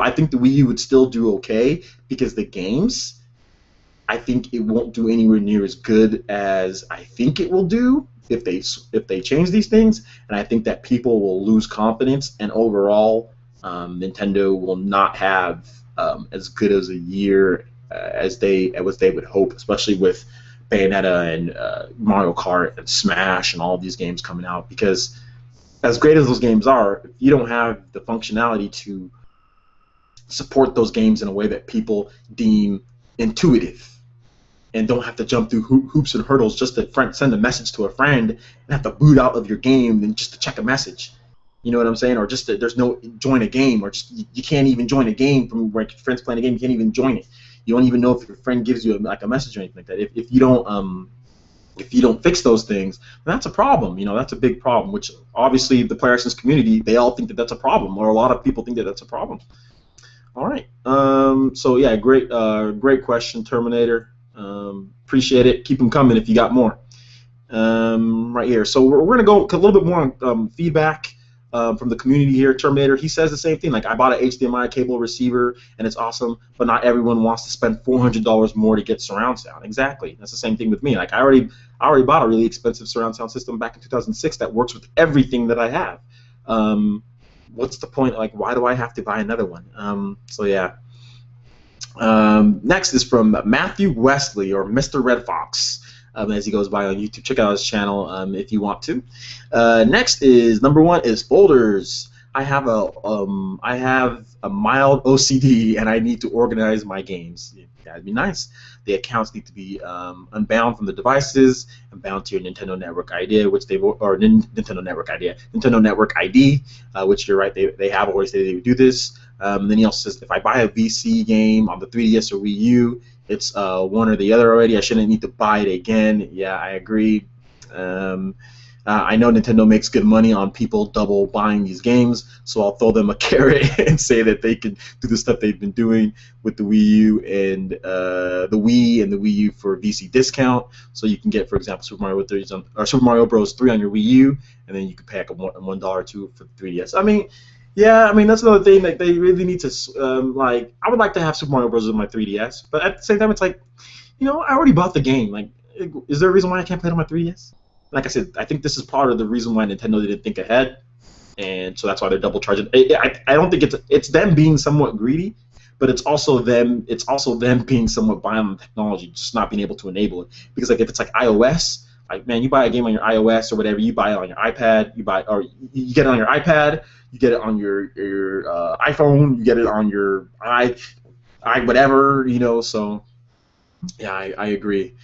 I think the Wii U would still do okay because the games, I think it won't do anywhere near as good as I think it will do if they change these things, and I think that people will lose confidence, and overall, Nintendo will not have as good as a year as they would hope, especially with Bayonetta and Mario Kart and Smash and all of these games coming out. Because as great as those games are, if you don't have the functionality to support those games in a way that people deem intuitive, and don't have to jump through hoops and hurdles just to send a message to a friend and have to boot out of your game and just to check a message. You know what I'm saying? Or just there's no join a game, or just you can't even join a game from where your friend's playing a game. You can't even join it. You don't even know if your friend gives you a message or anything like that. If you don't fix those things, then that's a problem. That's a big problem. Which obviously the player access community, they all think that that's a problem, or a lot of people think that that's a problem. All right. So yeah, great question, Terminator. Appreciate it. Keep them coming if you got more. Right here. So we're going to go a little bit more on feedback from the community here. Terminator, he says the same thing. Like, I bought an HDMI cable receiver, and it's awesome, but not everyone wants to spend $400 more to get surround sound. Exactly. That's the same thing with me. Like, I already bought a really expensive surround sound system back in 2006 that works with everything that I have. What's the point? Like, why do I have to buy another one? So yeah. Next is from Matthew Wesley, or Mr. Red Fox, as he goes by on YouTube. Check out his channel if you want to. Next is number one is folders. I have a mild OCD, and I need to organize my games. That'd be nice. The accounts need to be unbound from the devices and bound to your Nintendo Network ID, Nintendo Network ID, which you're right, they have always said they would do this. Then he also says, if I buy a VC game on the 3DS or Wii U, it's one or the other already. I shouldn't need to buy it again. Yeah, I agree. I know Nintendo makes good money on people double buying these games, so I'll throw them a carrot and say that they can do the stuff they've been doing with the Wii U and the Wii and the Wii U for VC discount. So you can get, for example, Super Mario Bros. 3 on your Wii U, and then you can pay like $1 or $2 for the 3DS. I mean, that's another thing that they really need to, I would like to have Super Mario Bros. On my 3DS, but at the same time, it's like, I already bought the game. Like, is there a reason why I can't play it on my 3DS? Like I said, I think this is part of the reason why Nintendo didn't think ahead, and so that's why they're double charging. I don't think it's them being somewhat greedy, but it's also them being somewhat behind on the technology, just not being able to enable it. Because like if it's like iOS, like, man, you buy a game on your iOS or whatever, you buy it on your iPad, you get it on your iPad, you get it on your iPhone, you get it on your whatever, So yeah, I agree.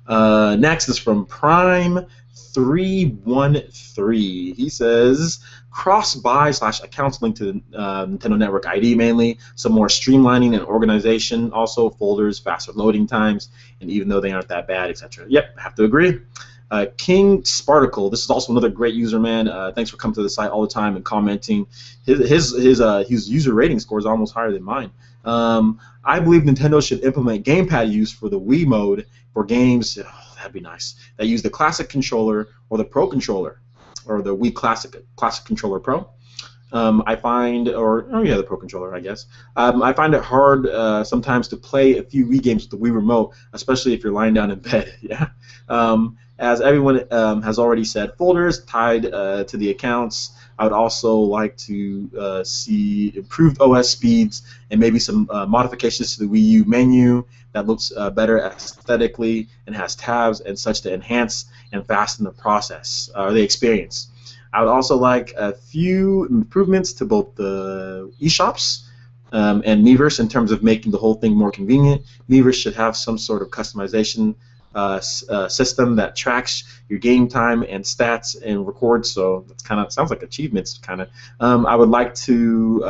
Next is from Prime313. He says, cross-buy / accounts linked to Nintendo Network ID mainly, some more streamlining and organization, also folders, faster loading times, and even though they aren't that bad, etc. Yep, have to agree. King Sparticle, this is also another great user, man. Thanks for coming to the site all the time and commenting. His user rating score is almost higher than mine. I believe Nintendo should implement gamepad use for the Wii mode for games. Oh, that'd be nice. That use the Classic controller or the Pro controller, or the Wii Classic Controller Pro. I find, or oh yeah, the Pro Controller, I guess. I find it hard sometimes to play a few Wii games with the Wii Remote, especially if you're lying down in bed. Yeah. As everyone has already said, folders tied to the accounts. I would also like to see improved OS speeds and maybe some modifications to the Wii U menu that looks better aesthetically and has tabs and such to enhance and fasten the process or the experience. I would also like a few improvements to both the eShops and Miiverse in terms of making the whole thing more convenient. Miiverse should have some sort of customization system that tracks your game time and stats and records. So that's kind of sounds like achievements, kind of. I would like to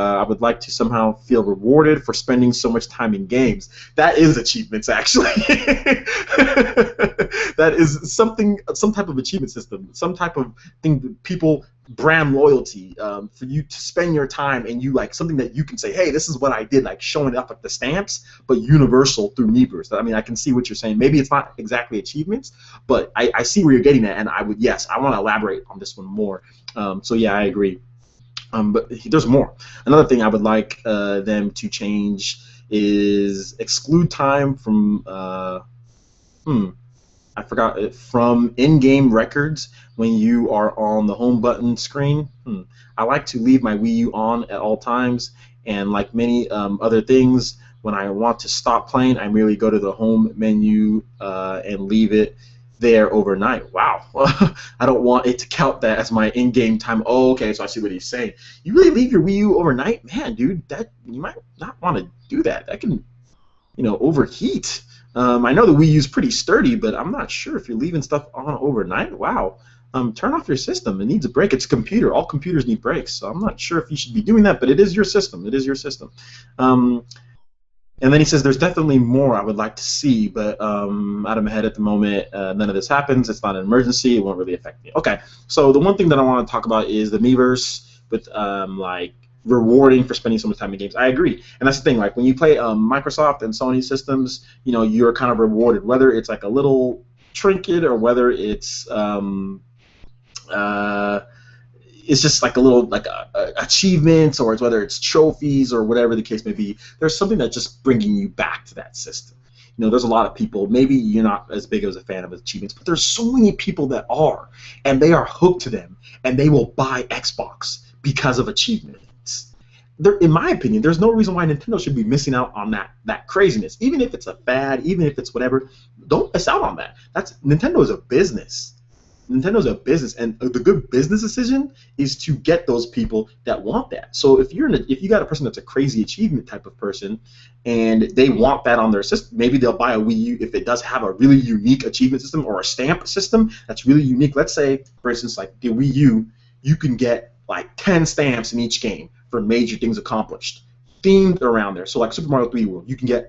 somehow feel rewarded for spending so much time in games. That is achievements, actually. That is something, some type of achievement system, some type of thing that people brand loyalty for you to spend your time and you like something that you can say, hey, this is what I did, like showing up like the stamps, but universal through Miiverse. I mean, I can see what you're saying. Maybe it's not exactly achievements, but I see where you're getting at, and I would, yes, I want to elaborate on this one more. So yeah, I agree. But there's more. Another thing I would like them to change is exclude time from I forgot it, from in-game records when you are on the home button screen. I like to leave my Wii U on at all times, and like many other things, when I want to stop playing, I merely go to the home menu and leave it there overnight. Wow. I don't want it to count that as my in-game time. Oh, okay, so I see what he's saying. You really leave your Wii U overnight? Man, dude, that you might not want to do that. That can, overheat. I know the Wii U is pretty sturdy, but I'm not sure if you're leaving stuff on overnight. Wow. Turn off your system. It needs a break. It's a computer. All computers need breaks, so I'm not sure if you should be doing that, but it is your system. It is your system. And then he says, there's definitely more I would like to see, but out of my head at the moment, none of this happens. It's not an emergency. It won't really affect me. Okay, so the one thing that I want to talk about is the Miiverse with like rewarding for spending so much time in games. I agree, and that's the thing. Like when you play Microsoft and Sony systems, you're kind of rewarded, whether it's like a little trinket or whether it's just like a little like achievements, or it's whether it's trophies or whatever the case may be. There's something that's just bringing you back to that system. There's a lot of people, maybe you're not as big as a fan of achievements, but there's so many people that are, and they are hooked to them, and they will buy Xbox because of achievements. In my opinion, there's no reason why Nintendo should be missing out on that craziness. Even if it's a fad, even if it's whatever, don't miss out on that. Nintendo is a business. Nintendo's a business, and the good business decision is to get those people that want that. So if you got a person that's a crazy achievement type of person, and they want that on their system, maybe they'll buy a Wii U if it does have a really unique achievement system or a stamp system that's really unique. Let's say, for instance, like the Wii U, you can get like 10 stamps in each game for major things accomplished, themed around there. So like Super Mario 3D World, you can get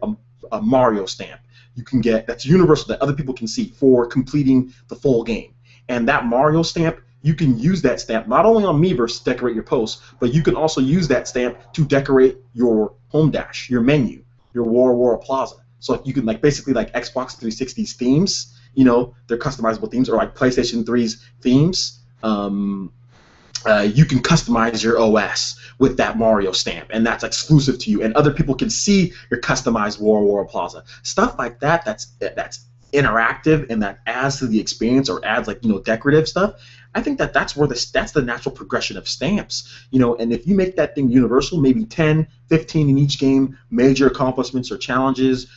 a Mario stamp. You can get that's universal that other people can see for completing the full game. And that Mario stamp, you can use that stamp not only on Miiverse to decorate your posts, but you can also use that stamp to decorate your home dash, your menu, your Wara Plaza. So you can basically like Xbox 360's themes, they're customizable themes, or like PlayStation 3's themes. You can customize your OS with that Mario stamp, and that's exclusive to you, and other people can see your customized Wara Plaza. Stuff like that. That's interactive and that adds to the experience, or adds decorative stuff. I think that's the natural progression of stamps, and if you make that thing universal, maybe 10, 15 in each game, major accomplishments or challenges,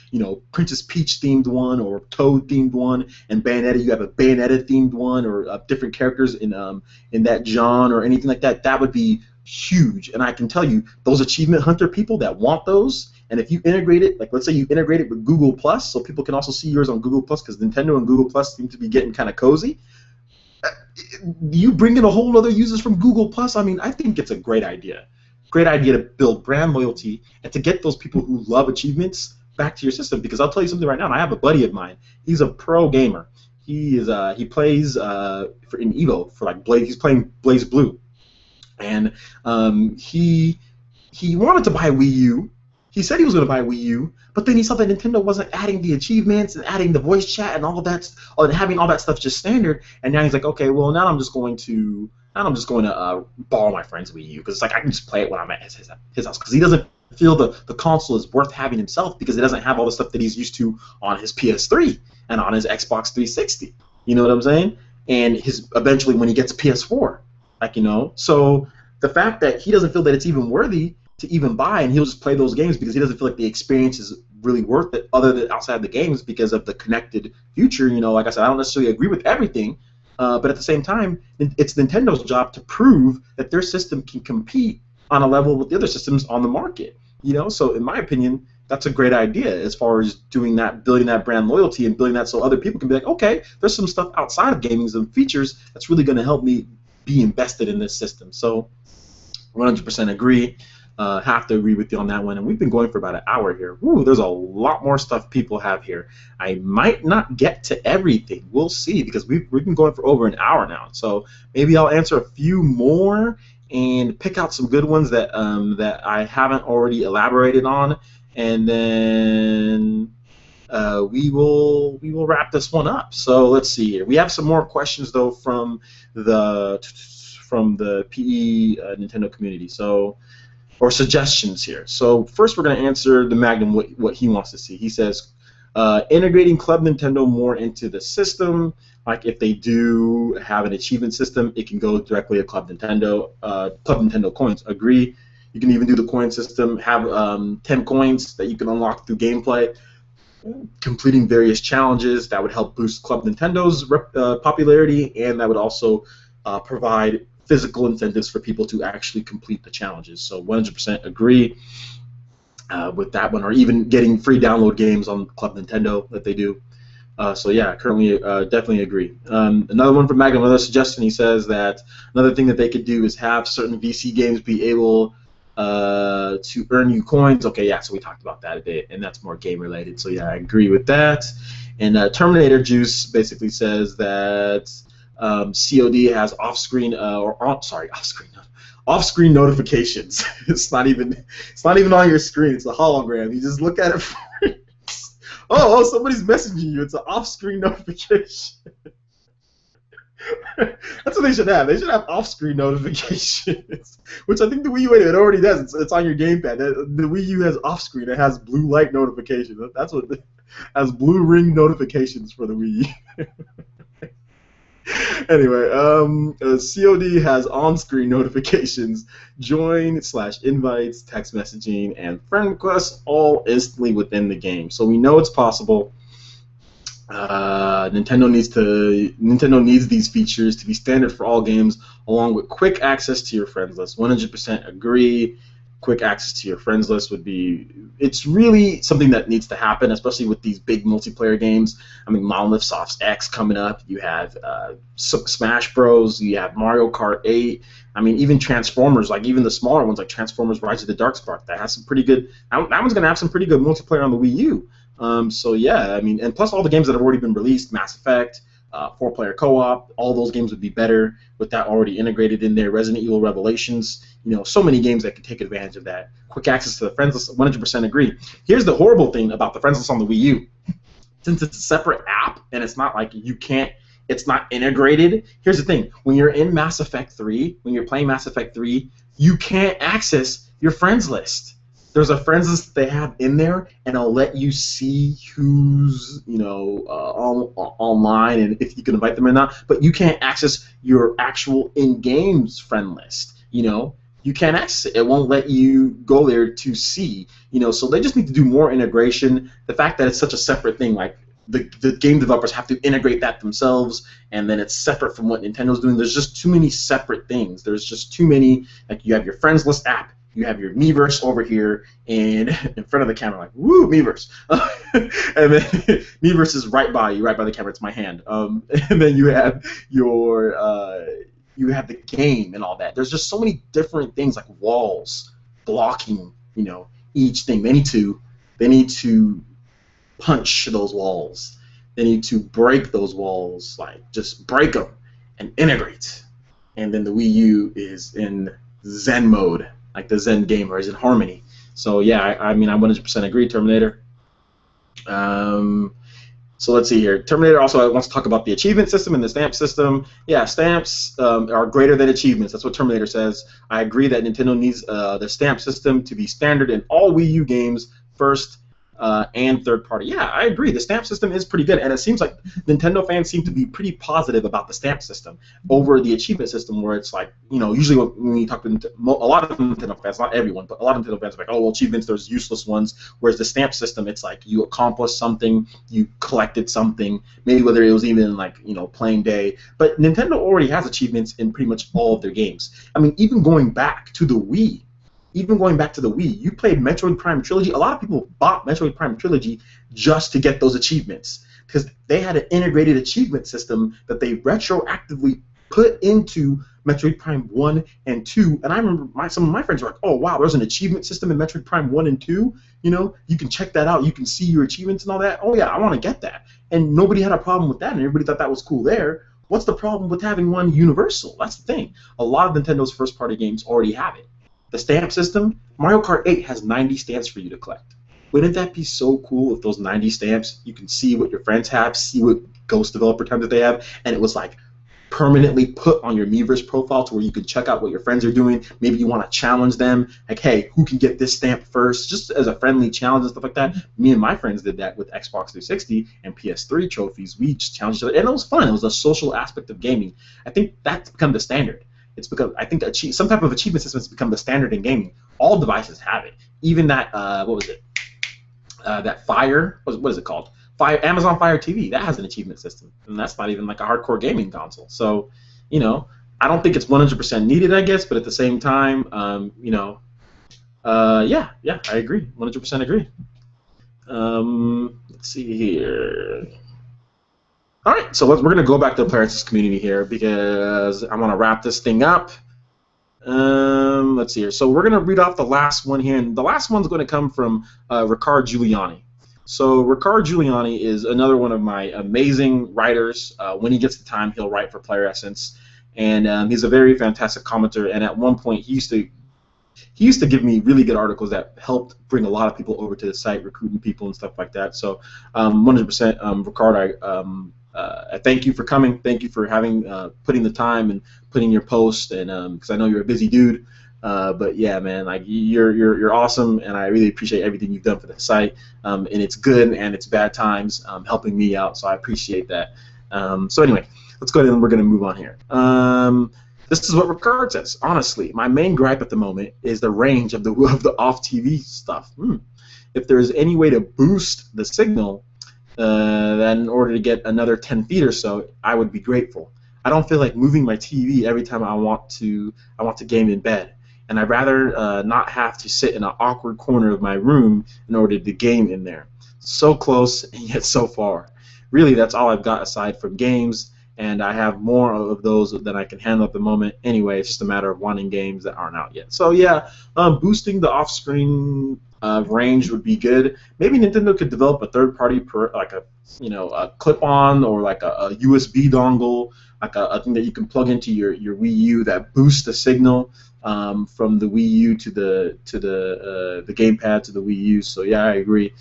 Princess Peach themed one or Toad themed one, and Bayonetta, you have a Bayonetta themed one, or different characters in that genre or anything like that. That would be huge, and I can tell you those achievement hunter people that want those. And if you integrate it, like let's say you integrate it with Google Plus, so people can also see yours on Google Plus, because Nintendo and Google Plus seem to be getting kind of cozy. You bring in a whole other users from Google Plus. I mean, I think it's a great idea. Great idea to build brand loyalty and to get those people who love achievements back to your system. Because I'll tell you something right now. And I have a buddy of mine. He's a pro gamer. He plays in Evo for like Blaze. He's playing Blaze Blue, and he wanted to buy a Wii U. He said he was going to buy a Wii U, but then he saw that Nintendo wasn't adding the achievements and adding the voice chat and all of that, and having all that stuff just standard. And now he's like, okay, well now I'm just going to and I'm just going to borrow my friend's Wii U because it's like I can just play it when I'm at his house because he doesn't feel the console is worth having himself because it doesn't have all the stuff that he's used to on his PS3 and on his Xbox 360. You know what I'm saying? And his eventually when he gets PS4, like so the fact that he doesn't feel that it's even worthy to even buy, and he'll just play those games because he doesn't feel like the experience is really worth it other than outside the games because of the connected future. Like I said, I don't necessarily agree with everything, but at the same time, it's Nintendo's job to prove that their system can compete on a level with the other systems on the market. So in my opinion, that's a great idea as far as doing that, building that brand loyalty and building that so other people can be like, okay, there's some stuff outside of gaming, some features that's really going to help me be invested in this system. So 100% agree. Have to agree with you on that one. And we've been going for about an hour here. Ooh, there's a lot more stuff people have here. I might not get to everything. We'll see because we've been going for over an hour now. So maybe I'll answer a few more and pick out some good ones that that I haven't already elaborated on, and then we will wrap this one up. So let's see here. We have some more questions though from the PE Nintendo community. So. Or suggestions here. So first we're going to answer the Magnum what he wants to see. He says integrating Club Nintendo more into the system. Like if they do have an achievement system, it can go directly to Club Nintendo coins. Agree. You can even do the coin system. Have 10 coins that you can unlock through gameplay. Completing various challenges that would help boost Club Nintendo's popularity, and that would also provide physical incentives for people to actually complete the challenges. So 100% agree with that one, or even getting free download games on Club Nintendo that they do. So yeah, currently definitely agree. Another one from Magnum, another suggestion, he says that another thing that they could do is have certain VC games be able to earn you coins. Okay, yeah, so we talked about that a bit, and that's more game related. So yeah, I agree with that. And Terminator Juice basically says that COD has off-screen off-screen notifications. It's not even on your screen. It's a hologram. You just look at it first. Oh, somebody's messaging you. It's an off-screen notification. That's what they should have. They should have off-screen notifications, which I think the Wii U it already does. It's on your gamepad. The Wii U has off-screen. It has blue light notifications. That's what it has, blue ring notifications for the Wii U. Anyway, COD has on-screen notifications, join/invites, text messaging, and friend requests all instantly within the game. So we know it's possible. Nintendo needs these features to be standard for all games, along with quick access to your friends list. 100% agree. Quick access to your friends list it's really something that needs to happen, especially with these big multiplayer games. I mean, Monolith Soft's X coming up, you have Smash Bros, you have Mario Kart 8, I mean, even Transformers, like even the smaller ones like Transformers Rise of the Darkspark, that has some pretty good, that one's going to have some pretty good multiplayer on the Wii U. So yeah, I mean, and plus all the games that have already been released, Mass Effect, 4-player co-op, all those games would be better with that already integrated in there. Resident Evil Revelations, so many games that could take advantage of that. Quick access to the friends list, 100% agree. Here's the horrible thing about the friends list on the Wii U. Since it's a separate app and it's not like it's not integrated. Here's the thing, when you're in Mass Effect 3, when you're playing Mass Effect 3, you can't access your friends list. There's a friends list that they have in there, and it'll let you see who's online and if you can invite them or not. But you can't access your actual in-game friend list. You can't access it. It won't let you go there to see. So they just need to do more integration. The fact that it's such a separate thing, like the game developers have to integrate that themselves, and then it's separate from what Nintendo's doing. There's just too many separate things. There's just too many. Like you have your friends list app. You have your Miiverse over here and in front of the camera, like, woo, Miiverse. And then Miiverse is right by you, right by the camera. It's my hand. And then you have you have the game and all that. There's just so many different things like walls, blocking, each thing. They need to punch those walls. They need to break those walls, like just break them and integrate. And then the Wii U is in Zen mode. Like the Zen gamer is in harmony. So yeah, I mean, I 100% agree, Terminator. So let's see here. Terminator also wants to talk about the achievement system and the stamp system. Yeah, stamps are greater than achievements. That's what Terminator says. I agree that Nintendo needs the stamp system to be standard in all Wii U games first and third party. Yeah, I agree. The stamp system is pretty good, and it seems like Nintendo fans seem to be pretty positive about the stamp system over the achievement system, where it's like, you know, usually when you talk to a lot of Nintendo fans, not everyone, but a lot of Nintendo fans are like, oh, well, achievements, there's useless ones, whereas the stamp system, it's like you accomplished something, you collected something, maybe whether it was even like, you know, playing day, but Nintendo already has achievements in pretty much all of their games. I mean, even going back to the Wii, you played Metroid Prime Trilogy. A lot of people bought Metroid Prime Trilogy just to get those achievements because they had an integrated achievement system that they retroactively put into Metroid Prime 1 and 2. And I remember some of my friends were like, oh, wow, there's an achievement system in Metroid Prime 1 and 2. You know, you can check that out. You can see your achievements and all that. Oh, yeah, I want to get that. And nobody had a problem with that, and everybody thought that was cool there. What's the problem with having one universal? That's the thing. A lot of Nintendo's first-party games already have it. The stamp system, Mario Kart 8 has 90 stamps for you to collect. Wouldn't that be so cool if those 90 stamps, you can see what your friends have, see what Ghost developer time that they have, and it was like permanently put on your Miiverse profile to where you can check out what your friends are doing. Maybe you want to challenge them, like, hey, who can get this stamp first, just as a friendly challenge and stuff like that. Me and my friends did that with Xbox 360 and PS3 trophies. We just challenged each other, and it was fun. It was a social aspect of gaming. I think that's become the standard. It's because I think some type of achievement system has become the standard in gaming. All devices have it. Even that, what was it? That Fire, what is it called? Amazon Fire TV, that has an achievement system. And that's not even like a hardcore gaming console. So, you know, I don't think it's 100% needed, I guess, but at the same time, you know, yeah, I agree. 100% agree. Let's see here. All right, so we're going to go back to the Player community here because I want to wrap this thing up. Let's see here. So we're going to read off the last one here, and the last one's going to come from Ricard Giuliani. So Ricard Giuliani is another one of my amazing writers. When he gets the time, he'll write for Player Essence, and he's a very fantastic commenter. And at one point, he used to give me really good articles that helped bring a lot of people over to the site, recruiting people and stuff like that. So 100%, Ricard, I thank you for coming. Thank you for having putting the time and putting your post, and because I know you're a busy dude. But yeah, man, like you're awesome, and I really appreciate everything you've done for the site. And it's good and it's bad times helping me out, so I appreciate that. So anyway, let's go ahead and we're gonna move on here. This is what Ricard says. Honestly, my main gripe at the moment is the range of the off TV stuff. If there's any way to boost the signal, then in order to get another 10 feet or so, I would be grateful. I don't feel like moving my TV every time I want to game in bed, and I'd rather not have to sit in an awkward corner of my room in order to game in there. So close and yet so far. Really, that's all I've got aside from games, and I have more of those than I can handle at the moment. Anyway, it's just a matter of wanting games that aren't out yet. So yeah, boosting the off-screen range would be good. Maybe Nintendo could develop a third-party, like a clip-on or like a USB dongle, like a thing that you can plug into your Wii U that boosts the signal from the Wii U to the gamepad to the Wii U. So yeah, I agree.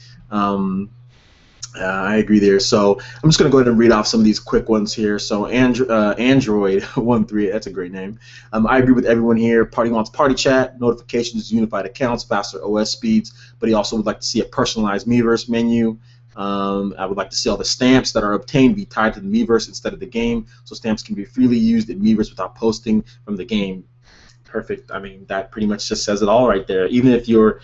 I agree there. So I'm just going to go ahead and read off some of these quick ones here. So Android13, that's a great name. I agree with everyone here. Party wants party chat, notifications, unified accounts, faster OS speeds, but he also would like to see a personalized Miiverse menu. I would like to see all the stamps that are obtained be tied to the Miiverse instead of the game, so stamps can be freely used in Miiverse without posting from the game. Perfect. I mean, that pretty much just says it all right there. Even if you're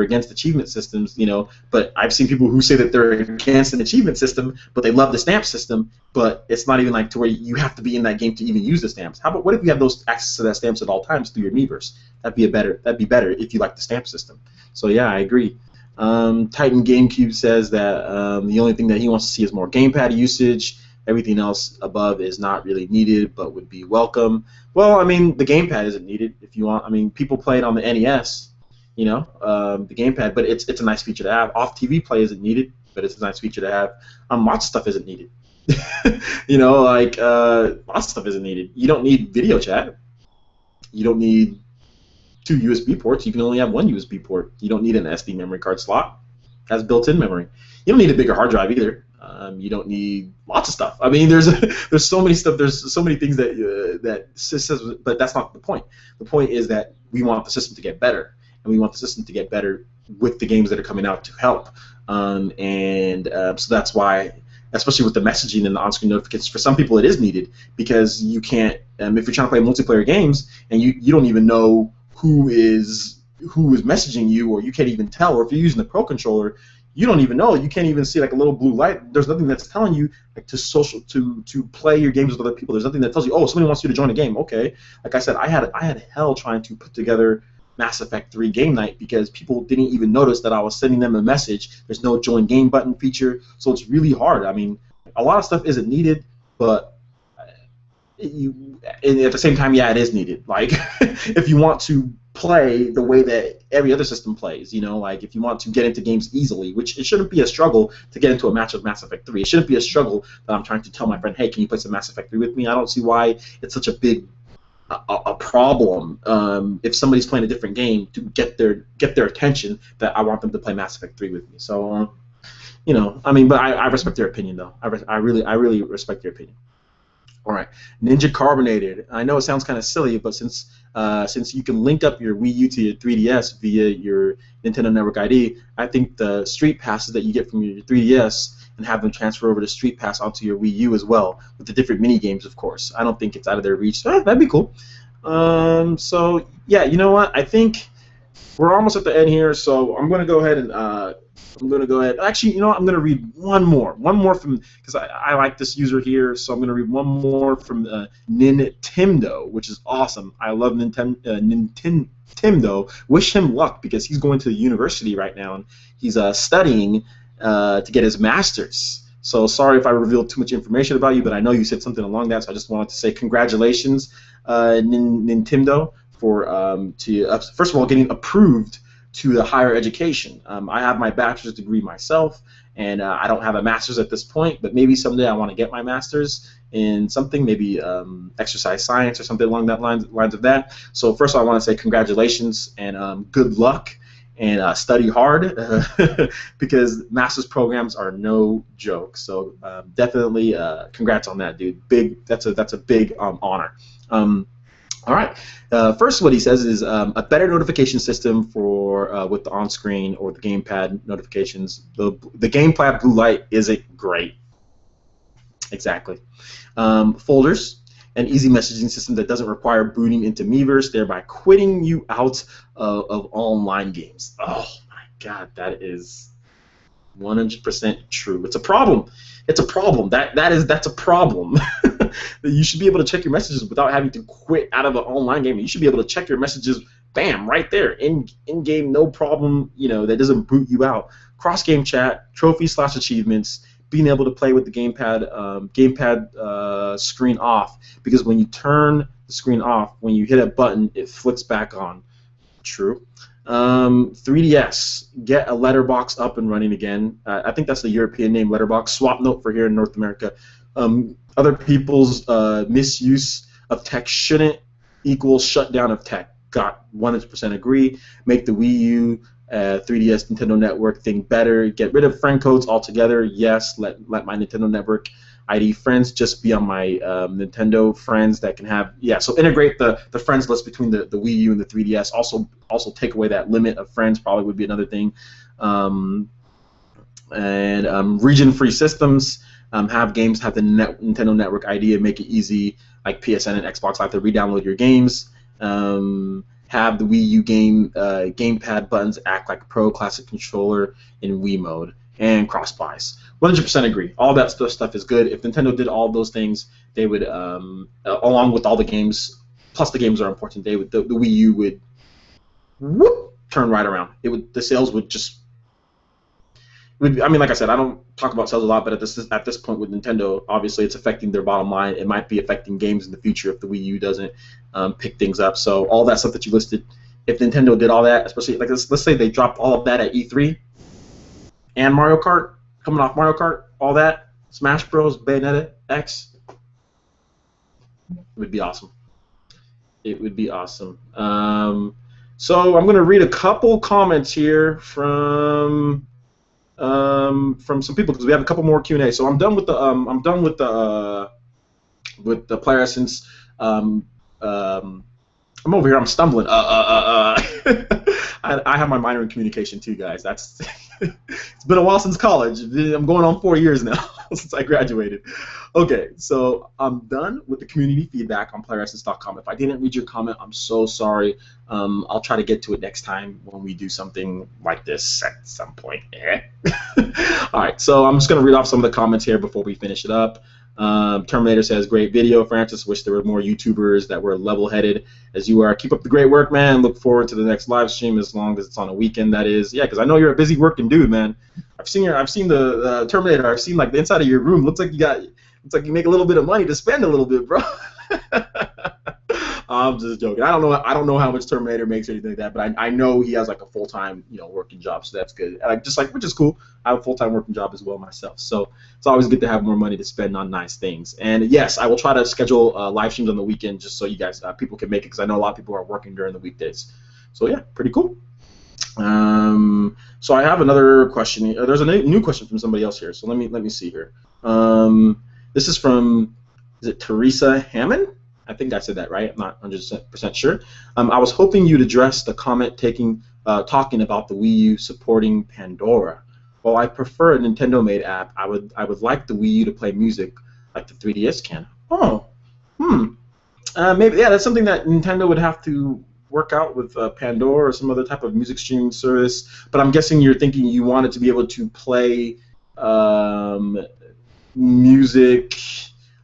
against achievement systems, you know, but I've seen people who say that they're against an achievement system, but they love the stamp system, but it's not even like to where you have to be in that game to even use the stamps. How about what if you have those access to that stamps at all times through your Miiverse? That'd be better if you like the stamp system. So yeah, I agree. Titan GameCube says that the only thing that he wants to see is more gamepad usage. Everything else above is not really needed, but would be welcome. Well, I mean, the gamepad isn't needed if you want. I mean, people play it on the NES, you know, the gamepad, but it's a nice feature to have. Off TV play isn't needed, but it's a nice feature to have. Lots of stuff isn't needed. You know, like lots of stuff isn't needed. You don't need video chat. You don't need 2 USB ports. You can only have 1 USB port. You don't need an SD memory card slot. It has built-in memory. You don't need a bigger hard drive either. You don't need lots of stuff. I mean, there's so many stuff. There's so many things that systems, but that's not the point. The point is that we want the system to get better, and we want the system to get better with the games that are coming out to help. So that's why, especially with the messaging and the on-screen notifications, for some people it is needed because you can't. If you're trying to play multiplayer games and you don't even know who is messaging you, or you can't even tell, or if you're using the Pro controller, you don't even know. You can't even see like a little blue light. There's nothing that's telling you like to play your games with other people. There's nothing that tells you, oh, somebody wants you to join a game. Okay. Like I said, I had hell trying to put together Mass Effect 3 game night because people didn't even notice that I was sending them a message. There's no join game button feature, so it's really hard. I mean, a lot of stuff isn't needed, but and at the same time, yeah, it is needed. Like, if you want to play the way that every other system plays, like if you want to get into games easily, which it shouldn't be a struggle to get into a match of Mass Effect 3. It shouldn't be a struggle that I'm trying to tell my friend, hey, can you play some Mass Effect 3 with me? I don't see why it's such a big a problem if somebody's playing a different game to get their attention that I want them to play Mass Effect 3 with me. So, I mean, but I respect their opinion though. I really respect their opinion. All right, Ninja Carbonated. I know it sounds kind of silly, but since you can link up your Wii U to your 3DS via your Nintendo Network ID, I think the Street Passes that you get from your 3DS and have them transfer over to Street Pass onto your Wii U as well, with the different mini games, of course. I don't think it's out of their reach. That'd be cool. So yeah, you know what? I think we're almost at the end here, so I'm gonna go ahead and Actually, you know what? I'm gonna read one more from, because I like this user here, so I'm gonna read one more from Nintendo, which is awesome. I love Nintendo. Wish him luck because he's going to the university right now and he's studying to get his master's. So sorry if I revealed too much information about you, but I know you said something along that, so I just wanted to say congratulations, Nintendo, for first of all getting approved to the higher education. I have my bachelor's degree myself, and I don't have a master's at this point, but maybe someday I want to get my master's in something, maybe exercise science or something along that lines of that. So first of all, I want to say congratulations and good luck, and study hard because master's programs are no joke. So definitely congrats on that, dude. That's a big honor. All right. First, what he says is a better notification system for with the on-screen or the gamepad notifications. The gamepad blue light isn't great. Exactly. Folders, an easy messaging system that doesn't require booting into Miiverse, thereby quitting you out of online games. Oh my God, that is 100% true. It's a problem. It's a problem. That's a problem. You should be able to check your messages without having to quit out of an online game. You should be able to check your messages, bam, right there, in game, no problem. That doesn't boot you out. Cross game chat, trophies/achievements, being able to play with the gamepad screen off, because when you turn the screen off, when you hit a button, it flicks back on. True. 3DS, get a letterbox up and running again. I think that's the European name, letterbox. Swap note for here in North America. Other people's misuse of tech shouldn't equal shutdown of tech. Got 100% agree. Make the Wii U, 3DS, Nintendo Network thing better. Get rid of friend codes altogether. Yes, let my Nintendo Network ID friends just be on my Nintendo friends that can have, yeah, so integrate the friends list between the Wii U and the 3DS. Also take away that limit of friends probably would be another thing. Region-free systems, have games have the Nintendo Network ID and make it easy, like PSN and Xbox Live, to re-download your games. Have the Wii U gamepad buttons act like a Pro Classic controller in Wii mode, and cross-buys. 100% agree. All that stuff is good. If Nintendo did all those things, they would, along with all the games, plus the games are important, the Wii U would turn right around. The sales would just. I mean, like I said, I don't talk about sales a lot, but at this point with Nintendo, obviously it's affecting their bottom line. It might be affecting games in the future if the Wii U doesn't pick things up. So all that stuff that you listed, if Nintendo did all that, especially like let's say they dropped all of that at E3, and Mario Kart, coming off Mario Kart, all that, Smash Bros, Bayonetta X, it would be awesome. It would be awesome. So I'm going to read a couple comments here from from some people because we have a couple more Q&A. So I'm done with the player essence. Um, I'm over here. I'm stumbling. I have my minor in communication too, guys. That's it's been a while since college. I'm going on 4 years now since I graduated. Okay, so I'm done with the community feedback on playeressence.com. If I didn't read your comment, I'm so sorry. I'll try to get to it next time when we do something like this at some point. All right, so I'm just going to read off some of the comments here before we finish it up. Terminator says, great video, Francis. Wish there were more YouTubers that were level-headed as you are. Keep up the great work, man. Look forward to the next live stream as long as it's on a weekend, that is. Yeah, because I know you're a busy working dude, man. I've seen the Terminator. I've seen like the inside of your room. Looks like you make a little bit of money to spend a little bit, bro. I'm just joking. I don't know how much Terminator makes or anything like that, but I know he has like a full-time, working job, so that's good. Which is cool. I have a full-time working job as well myself, so it's always good to have more money to spend on nice things. And yes, I will try to schedule live streams on the weekend just so you guys, people can make it, because I know a lot of people are working during the weekdays. So yeah, pretty cool. So I have another question. There's a new question from somebody else here. So let me see here. This is from, is it Teresa Hammond? I think I said that right. I'm not 100% sure. I was hoping you'd address the comment talking about the Wii U supporting Pandora. While I prefer a Nintendo-made app, I would like the Wii U to play music like the 3DS can. Oh, maybe, yeah, that's something that Nintendo would have to work out with Pandora or some other type of music streaming service. But I'm guessing you're thinking you want it to be able to play music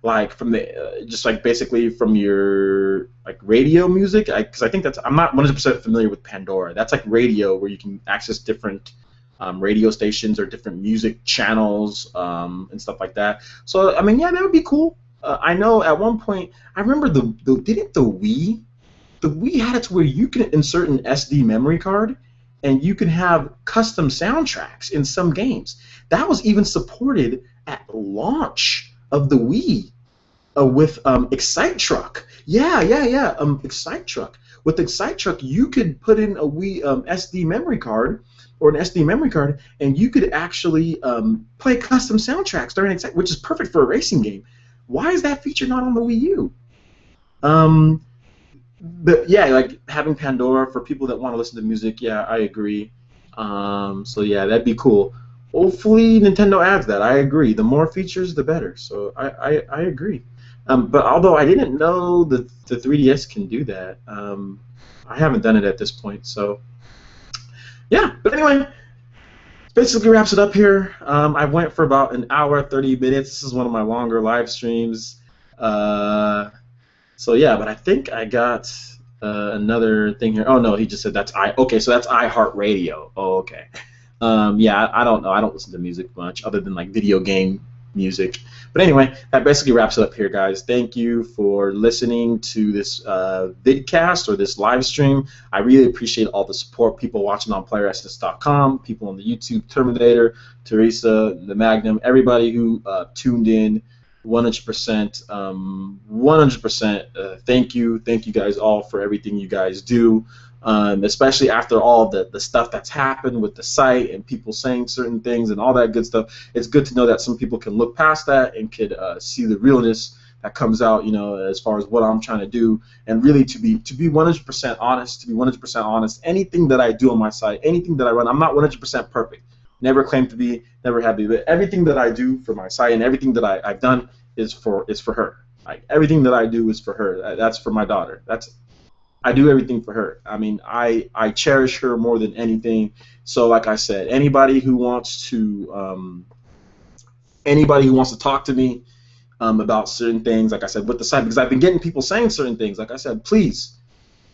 like from the just like basically from your like radio music, because I think I'm not 100% familiar with Pandora. That's like radio where you can access different radio stations or different music channels and stuff like that. So I mean, yeah, that would be cool. I know at one point I remember didn't the Wii had it to where you can insert an SD memory card and you can have custom soundtracks in some games. That was even supported at launch of the Wii with Excite Truck. Yeah. Excite Truck. With Excite Truck, you could put in a Wii SD memory card or an SD memory card, and you could actually play custom soundtracks during Excite, which is perfect for a racing game. Why is that feature not on the Wii U? But yeah, like having Pandora for people that want to listen to music, yeah, I agree. So yeah, that'd be cool. Hopefully Nintendo adds that. I agree. The more features, the better. So I agree. But although I didn't know that the 3DS can do that, I haven't done it at this point. So yeah. But anyway, basically wraps it up here. I went for about an hour, 30 minutes. This is one of my longer live streams. So yeah, but I think I got another thing here. Oh no, he just said that's Okay, so that's iHeartRadio. Oh, okay. Yeah, I don't know. I don't listen to music much other than like video game music. But anyway, that basically wraps it up here, guys. Thank you for listening to this vidcast or this live stream. I really appreciate all the support, people watching on playeressence.com, people on the YouTube, Terminator, Teresa, the Magnum, everybody who tuned in. 100%, 100%. Thank you guys all for everything you guys do. Especially after all the stuff that's happened with the site and people saying certain things and all that good stuff. It's good to know that some people can look past that and could see the realness that comes out, as far as what I'm trying to do, and really to be 100% honest. To be 100% honest, anything that I do on my site, anything that I run, I'm not 100% perfect. Never claim to be, never have been. But everything that I do for my site and everything that I've done is for her. Like, everything that I do is for her. That's for my daughter. I do everything for her. I mean, I cherish her more than anything. So, like I said, anybody who wants to talk to me about certain things, like I said, with the site, because I've been getting people saying certain things. Like I said, please,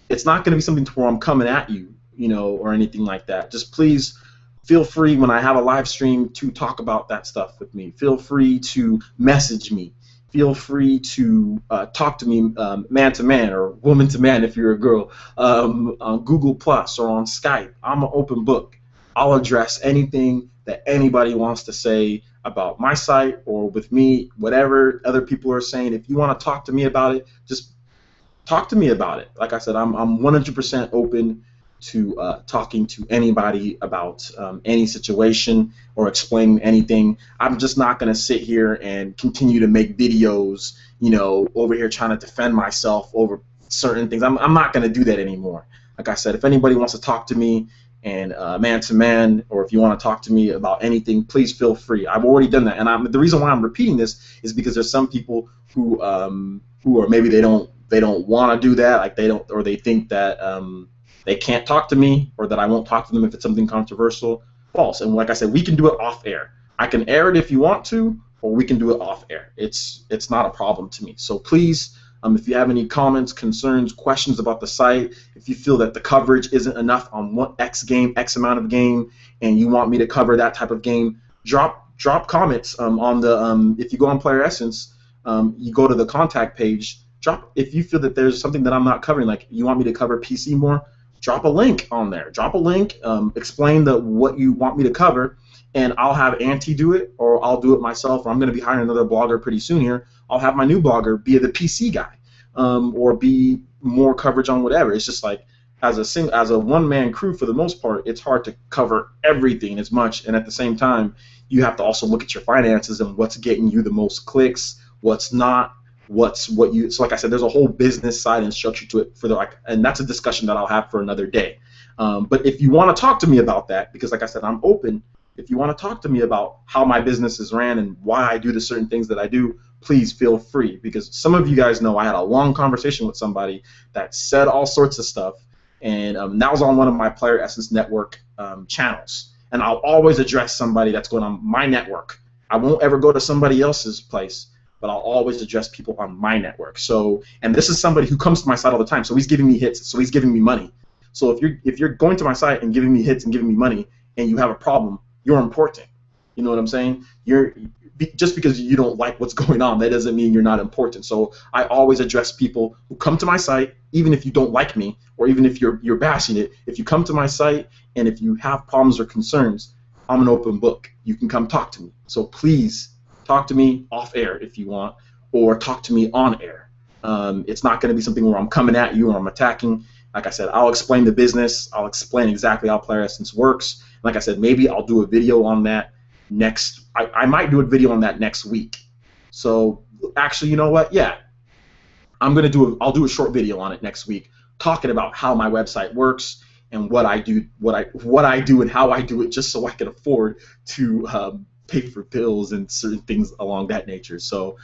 it's not going to be something to where I'm coming at you, or anything like that. Just please feel free when I have a live stream to talk about that stuff with me. Feel free to message me. Feel free to talk to me man to man or woman to man if you're a girl on Google Plus or on Skype. I'm an open book. I'll address anything that anybody wants to say about my site or with me, whatever other people are saying. If you want to talk to me about it, just talk to me about it. Like I said, I'm 100% open. to talking to anybody about any situation or explain anything. I'm just not going to sit here and continue to make videos, you know, over here trying to defend myself over certain things. I'm not going to do that anymore. Like I said, if anybody wants to talk to me and man to man, or if you want to talk to me about anything, please feel free. I've already done that, and the reason why I'm repeating this is because there's some people who are maybe they don't want to do that, like they don't, or they think that they can't talk to me, or that I won't talk to them if it's something controversial. False. And like I said, we can do it off air. I can air it if you want to, or we can do it off air. It's not a problem to me. So please, if you have any comments, concerns, questions about the site, if you feel that the coverage isn't enough on what X amount of game, and you want me to cover that type of game, drop comments on the if you go on Player Essence, you go to the contact page. Drop if you feel that there's something that I'm not covering, like you want me to cover PC more. Drop a link on there. Drop a link. Explain what you want me to cover, and I'll have Auntie do it, or I'll do it myself. Or I'm going to be hiring another blogger pretty soon here. I'll have my new blogger be the PC guy, or be more coverage on whatever. It's just like as a one-man crew, for the most part, it's hard to cover everything as much, and at the same time, you have to also look at your finances and what's getting you the most clicks, what's not. So like I said, there's a whole business side and structure to it and that's a discussion that I'll have for another day. But if you want to talk to me about that, because like I said, I'm open. If you want to talk to me about how my business is ran and why I do the certain things that I do, please feel free, because some of you guys know I had a long conversation with somebody that said all sorts of stuff, and that was on one of my Player Essence Network channels. And I'll always address somebody that's going on my network. I won't ever go to somebody else's place, but I'll always address people on my network. So, and this is somebody who comes to my site all the time, so he's giving me hits, so he's giving me money. So if you're going to my site and giving me hits and giving me money, and you have a problem, you're important. You know what I'm saying? Just because you don't like what's going on, that doesn't mean you're not important. So I always address people who come to my site, even if you don't like me, or even if you're bashing it. If you come to my site and if you have problems or concerns, I'm an open book. You can come talk to me. So please, talk to me off air if you want, or talk to me on air. It's not going to be something where I'm coming at you or I'm attacking. Like I said, I'll explain the business. I'll explain exactly how Player Essence works. Like I said, maybe I'll do a video on that I might do a video on that next week. So actually, you know what? Yeah, I'll do a short video on it next week, talking about how my website works and what I do, and how I do it, just so I can afford to pay for bills and certain things along that nature. So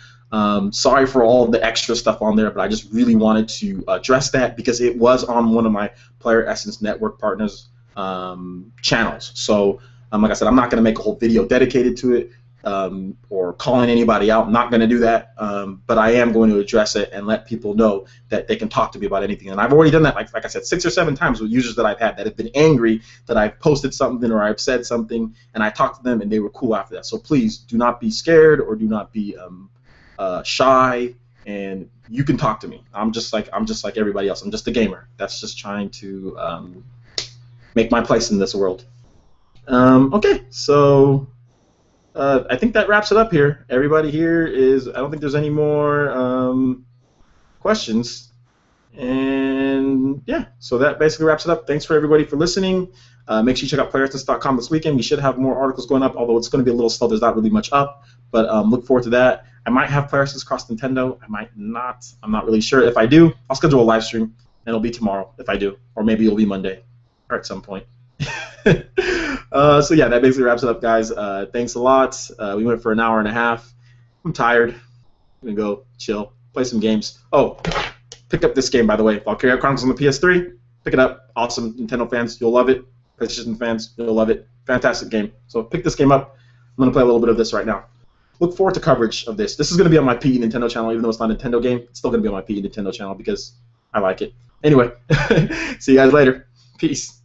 sorry for all the extra stuff on there, but I just really wanted to address that because it was on one of my Player Essence Network partners channels. So like I said, I'm not going to make a whole video dedicated to it or calling anybody out. I'm not going to do that, but I am going to address it and let people know that they can talk to me about anything. And I've already done that, like I said, 6 or 7 times with users that I've had that have been angry that I've posted something or I've said something, and I talked to them and they were cool after that. So please do not be scared or do not be shy, and you can talk to me. I'm just like everybody else. I'm just a gamer that's just trying to make my place in this world. Okay, so I think that wraps it up here. Everybody here I don't think there's any more questions. And yeah, so that basically wraps it up. Thanks for everybody for listening. Make sure you check out playeressence.com this weekend. We should have more articles going up, although it's going to be a little slow. There's not really much up, but look forward to that. I might have Player Essence cross Nintendo. I might not. I'm not really sure. If I do, I'll schedule a live stream, and it'll be tomorrow if I do, or maybe it'll be Monday, or at some point. So yeah, that basically wraps it up, guys. Thanks a lot. We went for an hour and a half. I'm tired. I'm gonna go chill, play some games. Oh, pick up this game, by the way. Valkyria Chronicles on the PS3. Pick it up. Awesome. Nintendo fans, you'll love it. PlayStation fans, you'll love it. Fantastic game. So pick this game up. I'm gonna play a little bit of this right now. Look forward to coverage of this. This is gonna be on my PE Nintendo channel, even though it's not a Nintendo game. It's still gonna be on my PE Nintendo channel because I like it. Anyway, see you guys later. Peace.